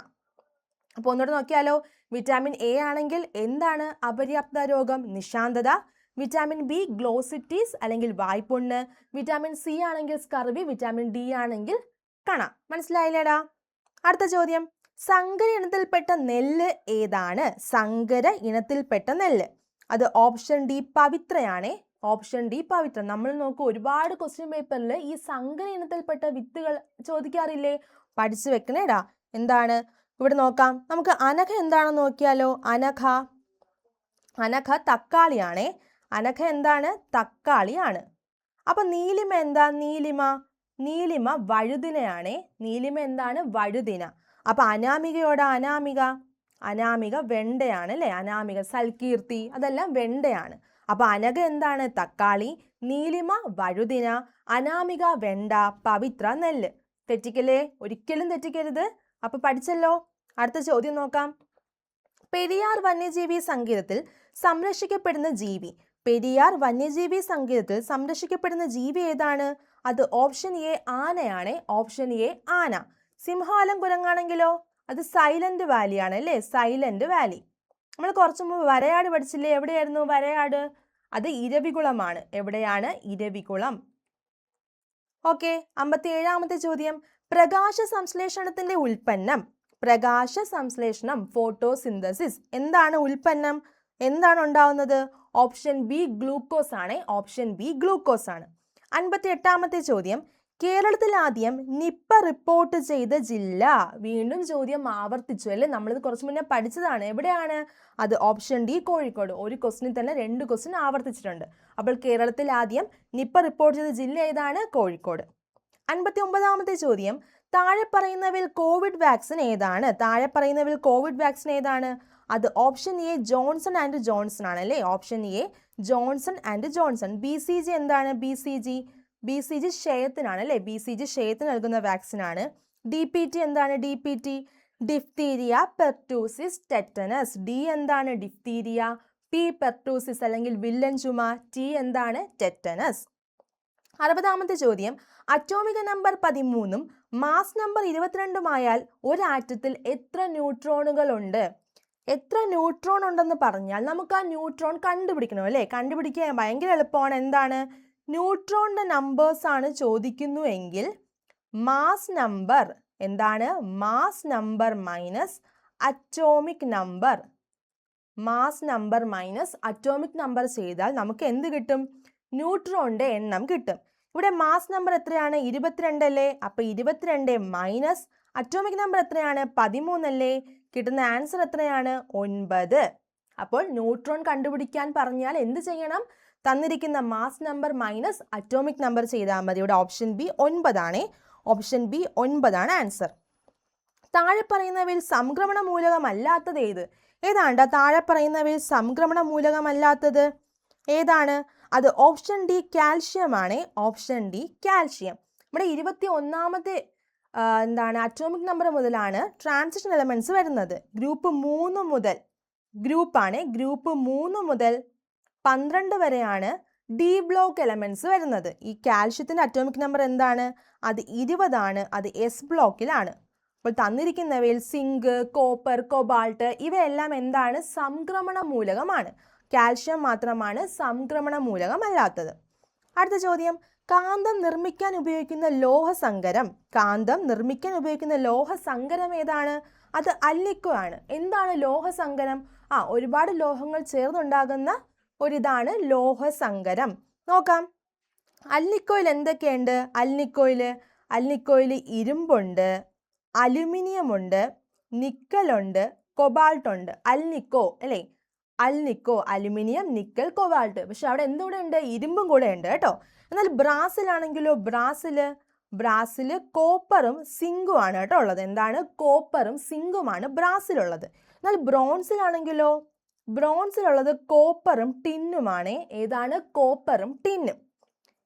അപ്പോൾ ഒന്നുകൂടെ നോക്കിയാലോ. വിറ്റാമിൻ എ ആണെങ്കിൽ എന്താണ് അപര്യാപ്തത രോഗം? നിശാന്തത. വിറ്റാമിൻ ബി ഗ്ലോസിറ്റീസ് അല്ലെങ്കിൽ വായ്പുണ്ണ്. വിറ്റാമിൻ സി ആണെങ്കിൽ സ്കർവി. വിറ്റാമിൻ ഡി ആണെങ്കിൽ കണ. മനസ്സിലായില്ലേടാ? അടുത്ത ചോദ്യം, സങ്കര ഇനത്തിൽപ്പെട്ട നെല്ല് ഏതാണ്? സങ്കര ഇനത്തിൽപ്പെട്ട നെല്ല് അത് ഓപ്ഷൻ ഡി പവിത്രയാണ്. ഓപ്ഷൻ ഡി പവിത്ര. നമ്മൾ നോക്കൂ, ഒരുപാട് ക്വസ്റ്റ്യൻ പേപ്പറിൽ ഈ സങ്കര ഇനത്തിൽപ്പെട്ട വിത്തുകൾ ചോദിക്കാറില്ലേ? പഠിച്ചു വെക്കണേടാ. എന്താണ്? ഇവിടെ നോക്കാം. നമുക്ക് അനഘ എന്താണെന്ന് നോക്കിയാലോ. അനഘ തക്കാളിയാണേ. അനഘ എന്താണ്? തക്കാളിയാണ്. അപ്പൊ നീലിമ എന്താ? നീലിമ വഴുതിനയാണേ. നീലിമ എന്താണ്? വഴുതിന. അപ്പൊ അനാമികയോടാ? അനാമിക വെണ്ടയാണ് അല്ലേ? അനാമിക, സൽകീർത്തി അതെല്ലാം വെണ്ടയാണ്. അപ്പൊ അനഘ എന്താണ്? തക്കാളി, നീലിമ വഴുതിന, അനാമിക വെണ്ട, പവിത്ര നെല്ല്. തെറ്റിക്കല്ലേ? ഒരിക്കലും തെറ്റിക്കരുത്. അപ്പൊ പഠിച്ചല്ലോ. അടുത്ത ചോദ്യം നോക്കാം. പെരിയാർ വന്യജീവി സങ്കേതത്തിൽ സംരക്ഷിക്കപ്പെടുന്ന ജീവി. പെരിയാർ വന്യജീവി സങ്കേതത്തിൽ സംരക്ഷിക്കപ്പെടുന്ന ജീവി ഏതാണ്? അത് ഓപ്ഷൻ എ ആനയാണ്. ഓപ്ഷൻ എ ആന. സിംഹാലം കുരങ്ങാണെങ്കിലോ അത് സൈലന്റ് വാലി ആണ് അല്ലേ? Silent Valley. നമ്മൾ കുറച്ചു മുമ്പ് വരയാട് പഠിച്ചില്ലേ? എവിടെയായിരുന്നു വരയാട്? അത് ഇരവികുളമാണ്. എവിടെയാണ്? ഇരവികുളം. ഓക്കെ. 57ാമത്തെ ചോദ്യം, പ്രകാശ സംശ്ലേഷണത്തിന്റെ ഉൽപ്പന്നം. പ്രകാശ സംശ്ലേഷണം, ഫോട്ടോസിന്തസിസ്. എന്താണ് ഉൽപ്പന്നം? എന്താണ് ഉണ്ടാവുന്നത്? ഓപ്ഷൻ ബി ഗ്ലൂക്കോസ് ആണ്. ഓപ്ഷൻ ബി ഗ്ലൂക്കോസ് ആണ്. 58ാമത്തെ ചോദ്യം, കേരളത്തിൽ ആദ്യം നിപ്പ റിപ്പോർട്ട് ചെയ്ത ജില്ല. വീണ്ടും ചോദ്യം ആവർത്തിച്ചു അല്ലേ? നമ്മളിത് കുറച്ച് മുന്നേ പഠിച്ചതാണ്. എവിടെയാണ്? അത് ഓപ്ഷൻ ഡി കോഴിക്കോട്. ഒരു ക്വസ്റ്റിനിൽ തന്നെ 2 ക്വസ്റ്റ്യൻ ആവർത്തിച്ചിട്ടുണ്ട്. അപ്പോൾ കേരളത്തിൽ ആദ്യം നിപ്പ റിപ്പോർട്ട് ചെയ്ത ജില്ല ഏതാണ്? കോഴിക്കോട്. 59ാമത്തെ ചോദ്യം, താഴെ പറയുന്നവയിൽ കോവിഡ് വാക്സിൻ ഏതാണ്? താഴെ പറയുന്നവയിൽ കോവിഡ് വാക്സിൻ ഏതാണ്? അത് option A Johnson and Johnson ആണ് അല്ലേ? Option A Johnson and Johnson. BCG എന്താണ്? BCG ക്ഷയത്തിനാണ് അല്ലേ? BCG ക്ഷയത്തിന് നൽകുന്ന വാക്സിൻ ആണ്. DPT എന്താണ്? DPT diphtheria, pertussis, tetanus. D എന്താണ്? ഡിഫ്തീരിയ. P പെർട്ടൂസിസ് അല്ലെങ്കിൽ വില്ലൻ ചുമ. T എന്താണ്? ടെറ്റനസ്. 60ാമത്തെ ചോദ്യം, അറ്റോമിക നമ്പർ 13ഉം മാസ് നമ്പർ 22ഉം ആയാൽ ഒരു ആറ്റത്തിൽ എത്ര ന്യൂട്രോണുകൾ ഉണ്ട്? എത്ര ന്യൂട്രോൺ ഉണ്ടെന്ന് പറഞ്ഞാൽ നമുക്ക് ആ ന്യൂട്രോൺ കണ്ടുപിടിക്കണം അല്ലേ? കണ്ടുപിടിക്കാൻ ഭയങ്കര എളുപ്പമാണ്. എന്താണ്? ന്യൂട്രോണിന്റെ നമ്പേഴ്സ് ആണ് ചോദിക്കുന്നുവെങ്കിൽ മാസ് നമ്പർ എന്താണ്? Mass number minus atomic number. Mass number minus atomic number ചെയ്താൽ നമുക്ക് എന്ത് കിട്ടും? ന്യൂട്രോണിന്റെ എണ്ണം കിട്ടും. ഇവിടെ മാസ് നമ്പർ എത്രയാണ്? 22 അല്ലേ? അപ്പൊ 22 മൈനസ് അറ്റോമിക് നമ്പർ എത്രയാണ്? 13 അല്ലേ? കിട്ടുന്ന ആൻസർ എത്രയാണ്? 9. അപ്പോൾ ന്യൂട്രോൺ കണ്ടുപിടിക്കാൻ പറഞ്ഞാൽ എന്ത് ചെയ്യണം? തന്നിരിക്കുന്ന mass number minus atomic number ചെയ്താൽ മതി. ഇവിടെ ഓപ്ഷൻ ബി 9 ആണ്. ഓപ്ഷൻ ബി 9 ആണ് ആൻസർ. താഴെ പറയുന്നവയിൽ സംക്രമണ മൂലകമല്ലാത്തത് ഏത്? ഏതാണ്ട് താഴെ പറയുന്നവയിൽ സംക്രമണ മൂലകമല്ലാത്തത് ഏതാണ്? അത് ഓപ്ഷൻ ഡി കാൽഷ്യം ആണ്. Option D calcium. നമ്മുടെ 21ാമത്തെ അറ്റോമിക് നമ്പർ മുതലാണ് ട്രാൻസിഷൻ എലമെന്റ്സ് വരുന്നത്. ഗ്രൂപ്പ് 3 മുതൽ ഗ്രൂപ്പ് 3 മുതൽ 12 വരെയാണ് ഡി ബ്ലോക്ക് എലമെന്റ്സ് വരുന്നത്. ഈ കാൽഷ്യത്തിന്റെ അറ്റോമിക് നമ്പർ എന്താണ്? അത് 20 ആണ്. അത് എസ് ബ്ലോക്കിലാണ്. അപ്പോൾ തന്നിരിക്കുന്നവയിൽ സിങ്ക്, കോപ്പർ, കൊബാൾട്ട് ഇവയെല്ലാം എന്താണ്? സംക്രമണ മൂലകമാണ്. കാൽഷ്യം മാത്രമാണ് സംക്രമണ മൂലകമല്ലാത്തത്. അടുത്ത ചോദ്യം, കാന്തം നിർമ്മിക്കാൻ ഉപയോഗിക്കുന്ന ലോഹസങ്കരം ഏതാണ്? അത് അല്ലിക്കോ ആണ്. എന്താണ് ലോഹസങ്കരം? ഒരുപാട് ലോഹങ്ങൾ ചേർന്നുണ്ടാകുന്ന ഒരിതാണ് ലോഹസങ്കരം. നോക്കാം, അല്ലിക്കോയിൽ എന്തൊക്കെയുണ്ട്? അല്ലിക്കോയിൽ ഇരുമ്പുണ്ട്, അലുമിനിയം ഉണ്ട്, നിക്കലുണ്ട്, കൊബാൾട്ട് ഉണ്ട്. അല്ലിക്കോ അല്ലേ? അല്ലിക്കോ, അലുമിനിയം, നിക്കൽ, കൊബാൾട്ട്. പക്ഷെ അവിടെ എന്തുകൂടെ ഉണ്ട്? ഇരുമ്പും കൂടെ ഉണ്ട് കേട്ടോ. എന്നാൽ ബ്രാസിലാണെങ്കിലോ? ബ്രാസില് കോപ്പറും സിങ്കും ആണ് കേട്ടോ ഉള്ളത്. എന്താണ്? കോപ്പറും സിങ്കുമാണ് ബ്രാസിലുള്ളത്. എന്നാൽ ബ്രോൺസിലാണെങ്കിലോ? ബ്രോൺസിലുള്ളത് കോപ്പറും ടിന്നുമാണ്. ഏതാണ്? കോപ്പറും ടിന്നും.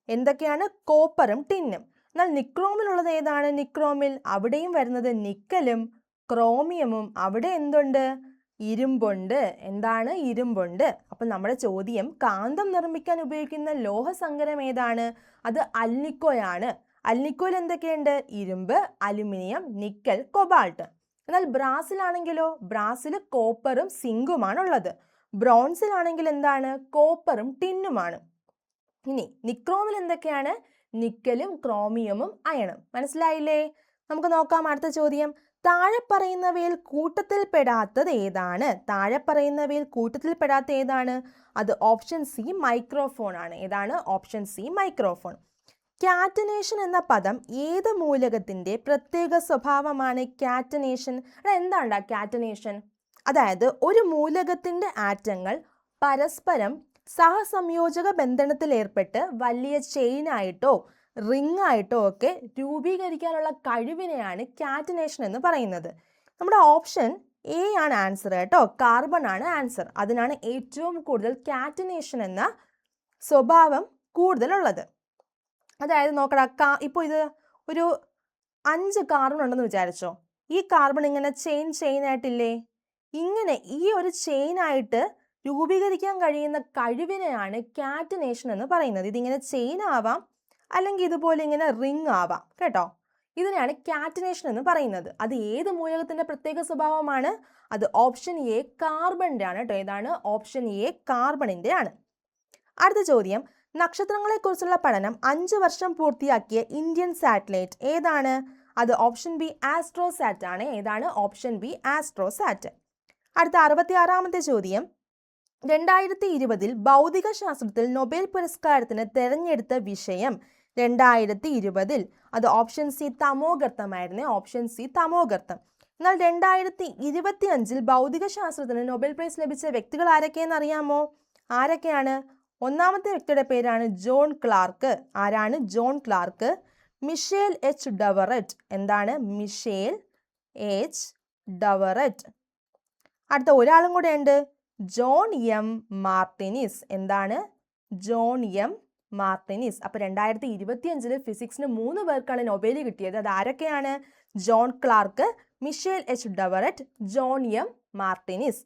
എന്തൊക്കെയാണ്? കോപ്പറും ടിന്നും. എന്നാൽ നിക്രോമിലുള്ളത് ഏതാണ്? നിക്രോമിൽ അവിടെയും വരുന്നത് നിക്കലും ക്രോമിയമും. അവിടെ എന്തുണ്ട്? ഇരുമ്പുണ്ട്. എന്താണ്? ഇരുമ്പുണ്ട്. അപ്പം നമ്മുടെ ചോദ്യം, കാന്തം നിർമ്മിക്കാൻ ഉപയോഗിക്കുന്ന ലോഹസങ്കരം ഏതാണ്? അത് അല്ലിക്കോയാണ്. അല്ലിക്കോയിൽ എന്തൊക്കെയുണ്ട്? ഇരുമ്പ്, അലുമിനിയം, നിക്കൽ, കൊബാൾട്ട്. എന്നാൽ ബ്രാസിലാണെങ്കിലോ? ബ്രാസിൽ കോപ്പറും സിങ്കുമാണുള്ളത്. ബ്രോൺസിലാണെങ്കിൽ എന്താണ്? കോപ്പറും ടിന്നുമാണ്. ഇനി നിക്രോമിൽ എന്തൊക്കെയാണ്? നിക്കലും ക്രോമിയമും അയണും. മനസ്സിലായില്ലേ? നമുക്ക് നോക്കാം അടുത്ത ചോദ്യം. താഴെ പറയുന്നവയിൽ കൂട്ടത്തിൽപ്പെടാത്തത് ഏതാണ്? അത് ഓപ്ഷൻ സി മൈക്രോഫോൺ ആണ്. ഏതാണ്? Option C microphone. കാറ്റനേഷൻ എന്ന പദം ഏത് മൂലകത്തിന്റെ പ്രത്യേക സ്വഭാവമാണ്? കാറ്റനേഷൻ എന്താണ്? കാറ്റനേഷൻ അതായത് ഒരു മൂലകത്തിന്റെ ആറ്റങ്ങൾ പരസ്പരം സഹസംയോജക ബന്ധനത്തിൽ ഏർപ്പെട്ട് വലിയ ചെയിനായിട്ടോ റിംഗ് ആയിട്ടോ ഒക്കെ രൂപീകരിക്കാനുള്ള കഴിവിനെയാണ് കാറ്റനേഷൻ എന്ന് പറയുന്നത്. നമ്മുടെ ഓപ്ഷൻ എ ആണ് ആൻസർ കേട്ടോ. കാർബൺ ആണ് ആൻസർ. അതിനാണ് ഏറ്റവും കൂടുതൽ കാറ്റനേഷൻ എന്ന സ്വഭാവം കൂടുതലുള്ളത്. അതായത് നോക്കടാ, ഇപ്പോൾ ഇത് ഒരു 5 കാർബൺ ഉണ്ടെന്ന് വിചാരിച്ചോ. ഈ കാർബൺ ഇങ്ങനെ ചെയിൻ ആയിട്ടില്ലേ? ഇങ്ങനെ ഈ ഒരു ചെയിനായിട്ട് രൂപീകരിക്കാൻ കഴിയുന്ന കഴിവിനെയാണ് കാറ്റനേഷൻ എന്ന് പറയുന്നത്. ഇതിങ്ങനെ ചെയിൻ ആവാം, അല്ലെങ്കിൽ ഇതുപോലെ ഇങ്ങനെ റിംഗ് ആവാം കേട്ടോ. ഇതിനെയാണ് കാറ്റനേഷൻ എന്ന് പറയുന്നത്. അത് ഏത് മൂലകത്തിന്റെ പ്രത്യേക സ്വഭാവമാണ്? അത് ഓപ്ഷൻ എ കാർബണിന്റെ ആണ് കേട്ടോ. ഏതാണ്? ഓപ്ഷൻ എ കാർബണിന്റെ ആണ്. അടുത്ത ചോദ്യം, നക്ഷത്രങ്ങളെക്കുറിച്ചുള്ള പഠനം 5 വർഷം പൂർത്തിയാക്കിയ ഇന്ത്യൻ സാറ്റലൈറ്റ് ഏതാണ്? അത് ഓപ്ഷൻ ബി ആസ്ട്രോസാറ്റ് ആണ്. ഏതാണ്? Option B AstroSat. അടുത്ത 66ാമത്തെ ചോദ്യം, 2020 ഭൗതിക ശാസ്ത്രത്തിൽ നൊബേൽ പുരസ്കാരത്തിന് തെരഞ്ഞെടുത്ത വിഷയം 2020 അത് ഓപ്ഷൻ സി തമോഗർത്തമായിരുന്നു. ഓപ്ഷൻ സി തമോഗർത്തം. എന്നാൽ 2025 ഭൗതിക ശാസ്ത്രത്തിന് നൊബേൽ പ്രൈസ് ലഭിച്ച വ്യക്തികൾ ആരൊക്കെയെന്ന് അറിയാമോ? ആരൊക്കെയാണ്? ഒന്നാമത്തെ വ്യക്തിയുടെ പേരാണ് ജോൺ ക്ലാർക്ക്. ആരാണ്? John Clarke. Michel H Devoret. എന്താണ്? Michel H Devoret. അടുത്ത ഒരാളും കൂടെ ഉണ്ട്, ജോൺ എം മാർട്ടിനിസ്. എന്താണ്? John M Martinis. അപ്പോൾ 2025 ഫിസിക്സിന് 3 പേർക്കാണ് നൊബേൽ കിട്ടിയത്. അത് ആരൊക്കെയാണ്? John Clarke, Michel H Devoret, John M Martinis.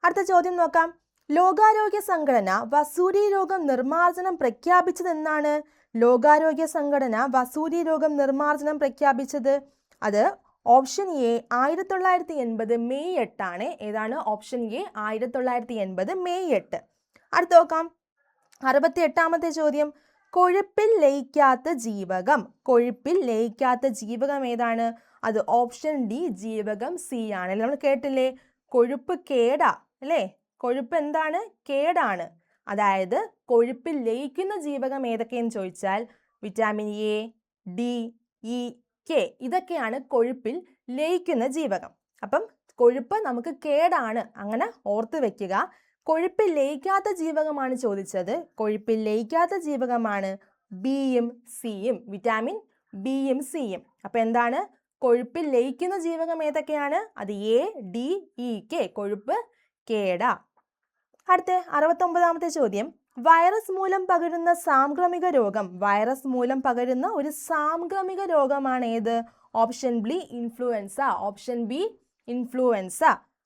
അടുത്ത ചോദ്യം നോക്കാം. ലോകാരോഗ്യ സംഘടന വസൂരി രോഗം നിർമ്മാർജ്ജനം പ്രഖ്യാപിച്ചതെന്നാണ്? ലോകാരോഗ്യ സംഘടന വസൂരി രോഗം നിർമ്മാർജ്ജനം പ്രഖ്യാപിച്ചത് അത് ഓപ്ഷൻ എ 1980 മെയ് 8 ആണ്. ഏതാണ്? Option A 1980 May 8. അടുത്ത നോക്കാം 68ാമത്തെ ചോദ്യം. കൊഴുപ്പിൽ ലയിക്കാത്ത ജീവകം ഏതാണ്? അത് ഓപ്ഷൻ ഡി ജീവകം സി ആണ്. നമ്മൾ കേട്ടില്ലേ, കൊഴുപ്പ് കേടാ അല്ലേ? കൊഴുപ്പ് എന്താണ്? കേടാണ്. അതായത് കൊഴുപ്പിൽ ലയിക്കുന്ന ജീവകം ഏതൊക്കെയെന്ന് ചോദിച്ചാൽ vitamin A, D, E, K ഇതൊക്കെയാണ് കൊഴുപ്പിൽ ലയിക്കുന്ന ജീവകം. അപ്പം കൊഴുപ്പ് നമുക്ക് കേടാണ്, അങ്ങനെ ഓർത്ത് വെക്കുക. കൊഴുപ്പിൽ ലയിക്കാത്ത ജീവകമാണ് ചോദിച്ചത്. കൊഴുപ്പിൽ ലയിക്കാത്ത ജീവകമാണ് ബിയും സിയും, വിറ്റാമിൻ ബിയും സിയും. അപ്പൊ എന്താണ്? കൊഴുപ്പിൽ ലയിക്കുന്ന ജീവകം ഏതൊക്കെയാണ്? അത് എ, ഡി, ഇ, കെ. കൊഴുപ്പ് കേട. അടുത്ത 69ാമത്തെ ചോദ്യം, വൈറസ് മൂലം പകരുന്ന സാംക്രമിക രോഗം. വൈറസ് മൂലം പകരുന്ന ഒരു സാംക്രമിക രോഗമാണ് ഏത്? Option B influenza. Option B influenza.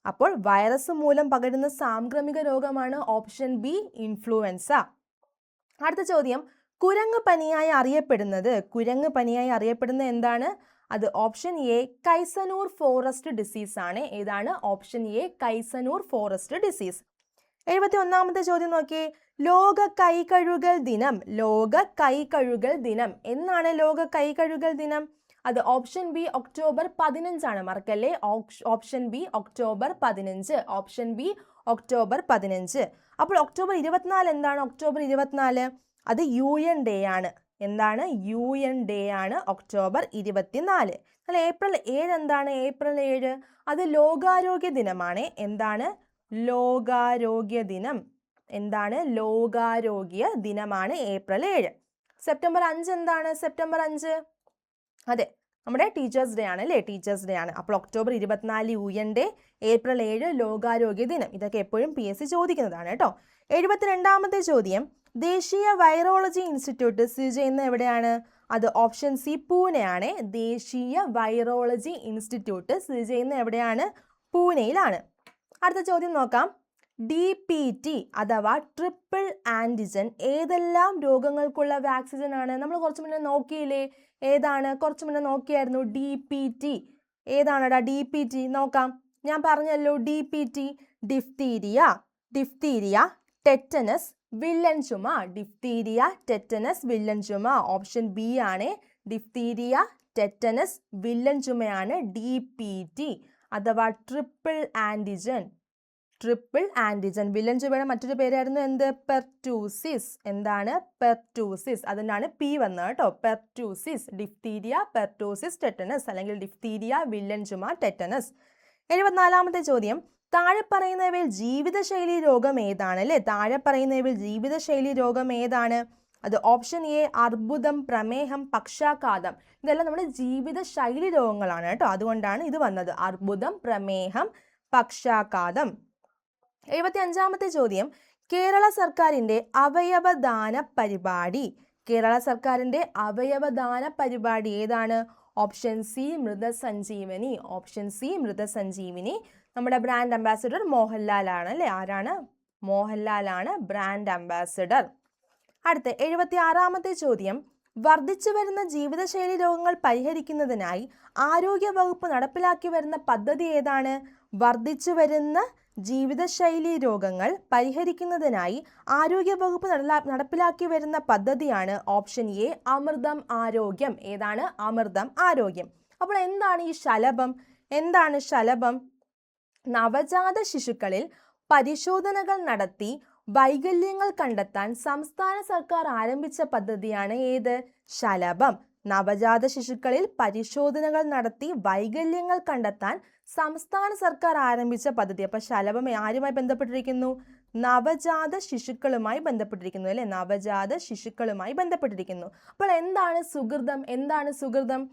അപ്പോൾ വൈറസ് മൂലം പകരുന്ന സാംക്രമിക രോഗമാണ് ഓപ്ഷൻ ബി ഇൻഫ്ലുവൻസ. അടുത്ത ചോദ്യം, കുരങ്ങ് പനിയായി അറിയപ്പെടുന്നത്. കുരങ്ങ് പനിയായി അറിയപ്പെടുന്നത് എന്താണ്? അത് option A Kyasanur forest disease ആണ്. ഏതാണ്? Option A Kyasanur forest disease. 71ാമത്തെ ചോദ്യം നോക്കിയേ, ലോക കൈകഴുകൽ ദിനം. ലോക കൈകഴുകൽ ദിനം എന്നാണ് ലോക കൈകഴുകൽ ദിനം? അത് ഓപ്ഷൻ ബി ഒക്ടോബർ 15 ആണ്. മറക്കല്ലേ, option B October 15. Option B October 15. അപ്പോൾ ഒക്ടോബർ 24 എന്താണ്? ഒക്ടോബർ 24 അത് UN ഡേ ആണ്. എന്താണ്? UN ഡേ ആണ് ഒക്ടോബർ 24. അല്ല, ഏപ്രിൽ 7 എന്താണ്? ഏപ്രിൽ 7 അത് ലോകാരോഗ്യ ദിനമാണ്. എന്താണ്? ലോകാരോഗ്യ ദിനം. എന്താണ്? ലോകാരോഗ്യ ദിനമാണ് ഏപ്രിൽ 7. സെപ്റ്റംബർ 5 എന്താണ്? സെപ്റ്റംബർ 5 അതെ, നമ്മുടെ ടീച്ചേഴ്സ് ഡേ ആണ് അല്ലേ? ടീച്ചേഴ്സ് ഡേ ആണ്. അപ്പോൾ ഒക്ടോബർ 24 UN ഡേ, ഏപ്രിൽ 7 ലോകാരോഗ്യ ദിനം. ഇതൊക്കെ എപ്പോഴും PSC ചോദിക്കുന്നതാണ് കേട്ടോ. 72ാമത്തെ ചോദ്യം, ദേശീയ വൈറോളജി ഇൻസ്റ്റിറ്റ്യൂട്ട് സ്ഥിതി ചെയ്യുന്നത് എവിടെയാണ്? അത് ഓപ്ഷൻ സി പൂനെയാണ്. ദേശീയ വൈറോളജി ഇൻസ്റ്റിറ്റ്യൂട്ട് സ്ഥിതി ചെയ്യുന്നത് എവിടെയാണ്? പൂനെയിലാണ്. അടുത്ത ചോദ്യം നോക്കാം. DPT അഥവാ ട്രിപ്പിൾ ആൻറ്റിജൻ ഏതെല്ലാം രോഗങ്ങൾക്കുള്ള വാക്സിൻ ആണ്? നമ്മൾ കുറച്ച് മുന്നേ നോക്കിയില്ലേ? ഏതാണ്? കുറച്ച് മുന്നേ നോക്കിയായിരുന്നു. DPT ഏതാണടാ? DPT നോക്കാം. ഞാൻ പറഞ്ഞല്ലോ DPT ഡിഫ്തീരിയ, ടെറ്റനസ്, വില്ലൻ ചുമ. ഡിഫ്തീരിയ, ടെറ്റനസ്, വില്ലൻ ചുമ. ഓപ്ഷൻ ബി ആണ്. ഡിഫ്തീരിയ, ടെറ്റനസ്, വില്ലൻ ചുമയാണ് DPT അഥവാ ട്രിപ്പിൾ ആൻറ്റിജൻ. Triple antigen. വില്ലൻ ചുമയുടെ മറ്റൊരു പേരായിരുന്നു എന്ത്? പെർറ്റൂസിസ്. എന്താണ്? പെർറ്റൂസിസ്. അതിനാണ് P വന്നത് കേട്ടോ. പെർറ്റൂസിസ്. ഡിഫ്തീരിയ, പെർറ്റൂസിസ്, ടെറ്റനസ്, അല്ലെങ്കിൽ ഡിഫ്തീരിയ, വില്ലൻ ചുമ, ടെറ്റനസ്. 74ാമത്തെ ചോദ്യം, താഴെ പറയുന്നവയിൽ ജീവിതശൈലി രോഗം ഏതാണ്? അല്ലേ, താഴെ പറയുന്നവയിൽ ജീവിതശൈലി രോഗം ഏതാണ്? അത് ഓപ്ഷൻ എ അർബുദം, പ്രമേഹം, പക്ഷാഘാതം. ഇതെല്ലാം നമ്മുടെ ജീവിതശൈലി രോഗങ്ങളാണ് കേട്ടോ. അതുകൊണ്ടാണ് ഇത് വന്നത്. അർബുദം, പ്രമേഹം, പക്ഷാഘാതം. 75ാമത്തെ ചോദ്യം, കേരള സർക്കാരിൻ്റെ അവയവദാന പരിപാടി. കേരള സർക്കാരിൻ്റെ അവയവദാന പരിപാടി ഏതാണ്? ഓപ്ഷൻ സി മൃതസഞ്ജീവനി. ഓപ്ഷൻ സി മൃതസഞ്ജീവനി. നമ്മുടെ ബ്രാൻഡ് അംബാസിഡർ മോഹൻലാൽ ആണ് അല്ലേ? ആരാണ്? മോഹൻലാലാണ് ബ്രാൻഡ് അംബാസിഡർ. അടുത്ത 76ാമത്തെ ചോദ്യം, വർദ്ധിച്ചു വരുന്ന ജീവിതശൈലി രോഗങ്ങൾ പരിഹരിക്കുന്നതിനായി ആരോഗ്യ വകുപ്പ് നടപ്പിലാക്കി വരുന്ന പദ്ധതി ഏതാണ്? വർദ്ധിച്ചു വരുന്ന ജീവിതശൈലി രോഗങ്ങൾ പരിഹരിക്കുന്നതിനായി ആരോഗ്യ വകുപ്പ് നടപ്പിലാക്കി വരുന്ന പദ്ധതിയാണ് ഓപ്ഷൻ എ അമൃതം ആരോഗ്യം. ഏതാണ്? അമൃതം ആരോഗ്യം. അപ്പോൾ എന്താണ് ഈ ശലഭം? എന്താണ് ശലഭം? നവജാത ശിശുക്കളിൽ പരിശോധനകൾ നടത്തി വൈകല്യങ്ങൾ കണ്ടെത്താൻ സംസ്ഥാന സർക്കാർ ആരംഭിച്ച പദ്ധതിയാണ് ഏത്? ശലഭം. നവജാത ശിശുക്കളിൽ പരിശോധനകൾ നടത്തി വൈകല്യങ്ങൾ കണ്ടെത്താൻ സംസ്ഥാന സർക്കാർ ആരംഭിച്ച പദ്ധതി. അപ്പൊ ശലഭം ആരുമായി ബന്ധപ്പെട്ടിരിക്കുന്നു? നവജാത ശിശുക്കളുമായി ബന്ധപ്പെട്ടിരിക്കുന്നു അല്ലെ? നവജാത ശിശുക്കളുമായി ബന്ധപ്പെട്ടിരിക്കുന്നു. അപ്പോൾ എന്താണ് സുഹൃതം? എന്താണ് സുഹൃതം?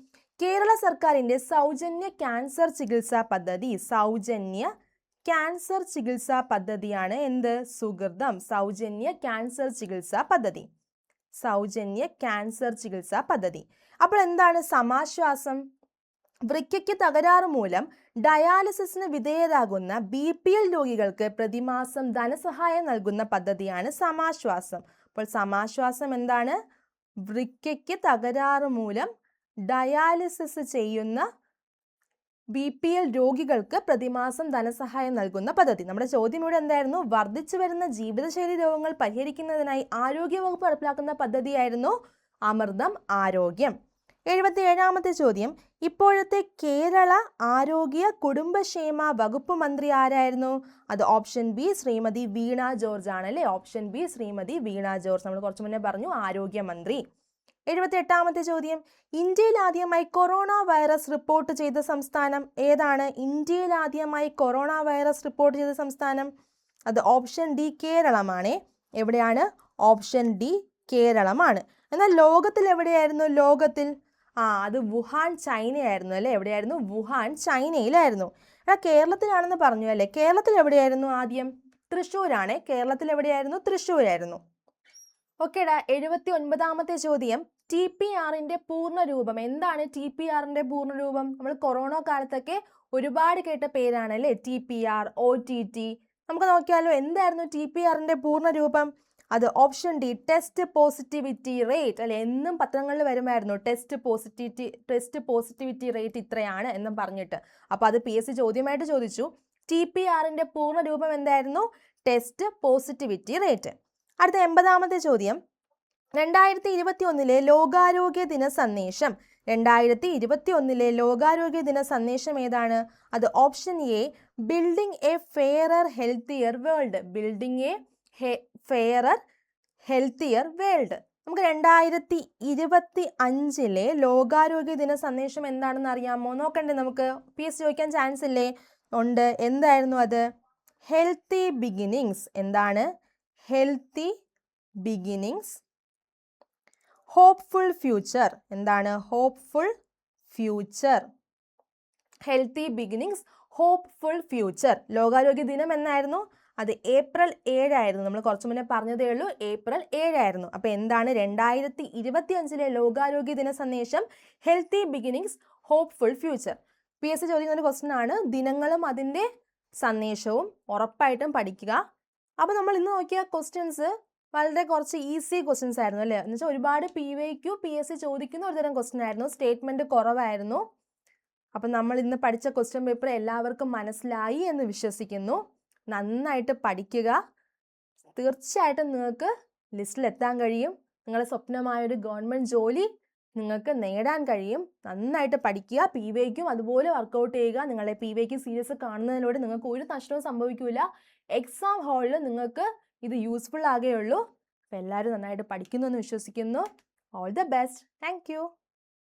കേരള സർക്കാരിന്റെ സൗജന്യ ക്യാൻസർ ചികിത്സാ പദ്ധതി. സൗജന്യ ക്യാൻസർ ചികിത്സാ പദ്ധതിയാണ് എന്ത്? സുഹൃതം. സൗജന്യ ക്യാൻസർ ചികിത്സാ പദ്ധതി. സൗജന്യ ക്യാൻസർ ചികിത്സാ പദ്ധതി. അപ്പോൾ എന്താണ് സമാശ്വാസം? വൃക്കയ്ക്ക് തകരാറ് മൂലം ഡയാലിസിസിന് വിധേയരാകുന്ന BPL രോഗികൾക്ക് പ്രതിമാസം ധനസഹായം നൽകുന്ന പദ്ധതിയാണ് സമാശ്വാസം. അപ്പോൾ സമാശ്വാസം എന്താണ്? വൃക്കയ്ക്ക് തകരാറ് മൂലം ഡയാലിസിസ് ചെയ്യുന്ന BPL രോഗികൾക്ക് പ്രതിമാസം ധനസഹായം നൽകുന്ന പദ്ധതി. നമ്മുടെ ചോദ്യം ഇവിടെ എന്തായിരുന്നു? വർദ്ധിച്ചു വരുന്ന ജീവിതശൈലി രോഗങ്ങൾ പരിഹരിക്കുന്നതിനായി ആരോഗ്യവകുപ്പ് നടപ്പിലാക്കുന്ന പദ്ധതിയായിരുന്നു അമൃതം ആരോഗ്യം. 77ാമത്തെ ചോദ്യം, ഇപ്പോഴത്തെ കേരള ആരോഗ്യ കുടുംബക്ഷേമ വകുപ്പ് മന്ത്രി ആരായിരുന്നു? അത് ഓപ്ഷൻ ബി ശ്രീമതി വീണ ജോർജ് ആണ് അല്ലേ? ഓപ്ഷൻ ബി ശ്രീമതി വീണ ജോർജ്. നമ്മൾ കുറച്ചു മുന്നേ പറഞ്ഞു ആരോഗ്യമന്ത്രി. 78ാമത്തെ ചോദ്യം, ഇന്ത്യയിൽ ആദ്യമായി കൊറോണ വൈറസ് റിപ്പോർട്ട് ചെയ്ത സംസ്ഥാനം ഏതാണ്? ഇന്ത്യയിൽ ആദ്യമായി കൊറോണ വൈറസ് റിപ്പോർട്ട് ചെയ്ത സംസ്ഥാനം അത് ഓപ്ഷൻ ഡി കേരളമാണ്. എവിടെയാണ്? ഓപ്ഷൻ ഡി കേരളമാണ്. എന്നാൽ ലോകത്തിൽ എവിടെയായിരുന്നു? ലോകത്തിൽ അത് വുഹാൻ ചൈനയായിരുന്നു അല്ലേ? എവിടെയായിരുന്നു? വുഹാൻ ചൈനയിലായിരുന്നു. കേരളത്തിലാണെന്ന് പറഞ്ഞു അല്ലേ? കേരളത്തിൽ എവിടെയായിരുന്നു ആദ്യം? തൃശ്ശൂരാണ്. കേരളത്തിൽ എവിടെയായിരുന്നു? തൃശ്ശൂരായിരുന്നു. ഓക്കേടാ. 79ാമത്തെ ചോദ്യം, TPRന്റെ പൂർണ്ണരൂപം എന്താണ്? TPRന്റെ പൂർണ്ണരൂപം നമ്മൾ കൊറോണ കാലത്തൊക്കെ ഒരുപാട് കേട്ട പേരാണ് അല്ലേ? TPR, OTT. നമുക്ക് നോക്കിയാലോ, എന്തായിരുന്നു TPRന്റെ പൂർണ്ണരൂപം? അത് option D test positivity rate അല്ലെ? എന്നും പത്രങ്ങളിൽ വരുമായിരുന്നു ടെസ്റ്റ് പോസിറ്റിവിറ്റി റേറ്റ് ഇത്രയാണ് എന്നും പറഞ്ഞിട്ട്. അപ്പോൾ അത് PSC ചോദ്യമായിട്ട് ചോദിച്ചു. TPRന്റെ പൂർണ്ണരൂപം എന്തായിരുന്നു? Test positivity rate. അടുത്ത 80ാമത്തെ ചോദ്യം, 2021 ലോകാരോഗ്യ ദിന സന്ദേശം. 2021 ലോകാരോഗ്യ ദിന സന്ദേശം ഏതാണ്? അത് option A building A ഫെയറർ healthier world. Building A ഫെയറർ healthier world. നമുക്ക് 2025 ലോകാരോഗ്യ ദിന സന്ദേശം എന്താണെന്ന് അറിയാമോ? നോക്കണ്ടേ നമുക്ക്? PSC ചോദിക്കാൻ ചാൻസ് ഇല്ലേ? ഉണ്ട്. എന്തായിരുന്നു അത്? Healthy beginnings. എന്താണ്? Healthy beginnings. Hopeful future. എന്താണ്? Hopeful future. Healthy beginnings, hopeful future. ലോകാരോഗ്യ ദിനം എന്നായിരുന്നു? അത് ഏപ്രിൽ 7 ആയിരുന്നു. നമ്മൾ കുറച്ചു മുന്നേ പറഞ്ഞതേ ഉള്ളൂ, ഏപ്രിൽ 7 ആയിരുന്നു. അപ്പോൾ എന്താണ് 2025 ലോകാരോഗ്യ ദിന സന്ദേശം? Healthy beginnings, hopeful future. PSC ചോദിക്കുന്ന ഒരു ക്വസ്റ്റ്യൻ ആണ്. ദിനങ്ങളും അതിൻ്റെ സന്ദേശവും ഉറപ്പായിട്ടും പഠിക്കുക. അപ്പോൾ നമ്മൾ ഇന്ന് നോക്കിയ ക്വസ്റ്റ്യൻസ് വളരെ കുറച്ച് ഈസി ക്വസ്റ്റ്യൻസ് ആയിരുന്നു അല്ലേ? എന്ന് വെച്ചാൽ ഒരുപാട് PYQ PSC ചോദിക്കുന്ന ഒരു തരം ക്വസ്റ്റ്യൻ ആയിരുന്നു. സ്റ്റേറ്റ്മെന്റ് കുറവായിരുന്നു. അപ്പം നമ്മൾ ഇന്ന് പഠിച്ച ക്വസ്റ്റ്യൻ പേപ്പർ എല്ലാവർക്കും മനസ്സിലായി എന്ന് വിശ്വസിക്കുന്നു. നന്നായിട്ട് പഠിക്കുക. തീർച്ചയായിട്ടും നിങ്ങൾക്ക് ലിസ്റ്റിലെത്താൻ കഴിയും. നിങ്ങളുടെ സ്വപ്നമായൊരു ഗവൺമെൻറ് ജോലി നിങ്ങൾക്ക് നേടാൻ കഴിയും. നന്നായിട്ട് പഠിക്കുക. PYQ അതുപോലെ വർക്കൗട്ട് ചെയ്യുക. നിങ്ങളുടെ PYQ സീരീസ് കാണുന്നതിലൂടെ നിങ്ങൾക്ക് ഒരു നഷ്ടവും സംഭവിക്കില്ല. എക്സാം ഹാളിൽ നിങ്ങൾക്ക് ഇത് യൂസ്ഫുൾ ആകുകയുള്ളൂ. അപ്പോൾ എല്ലാവരും നന്നായിട്ട് പഠിക്കുന്നു എന്ന് വിശ്വസിക്കുന്നു. All the best. Thank you.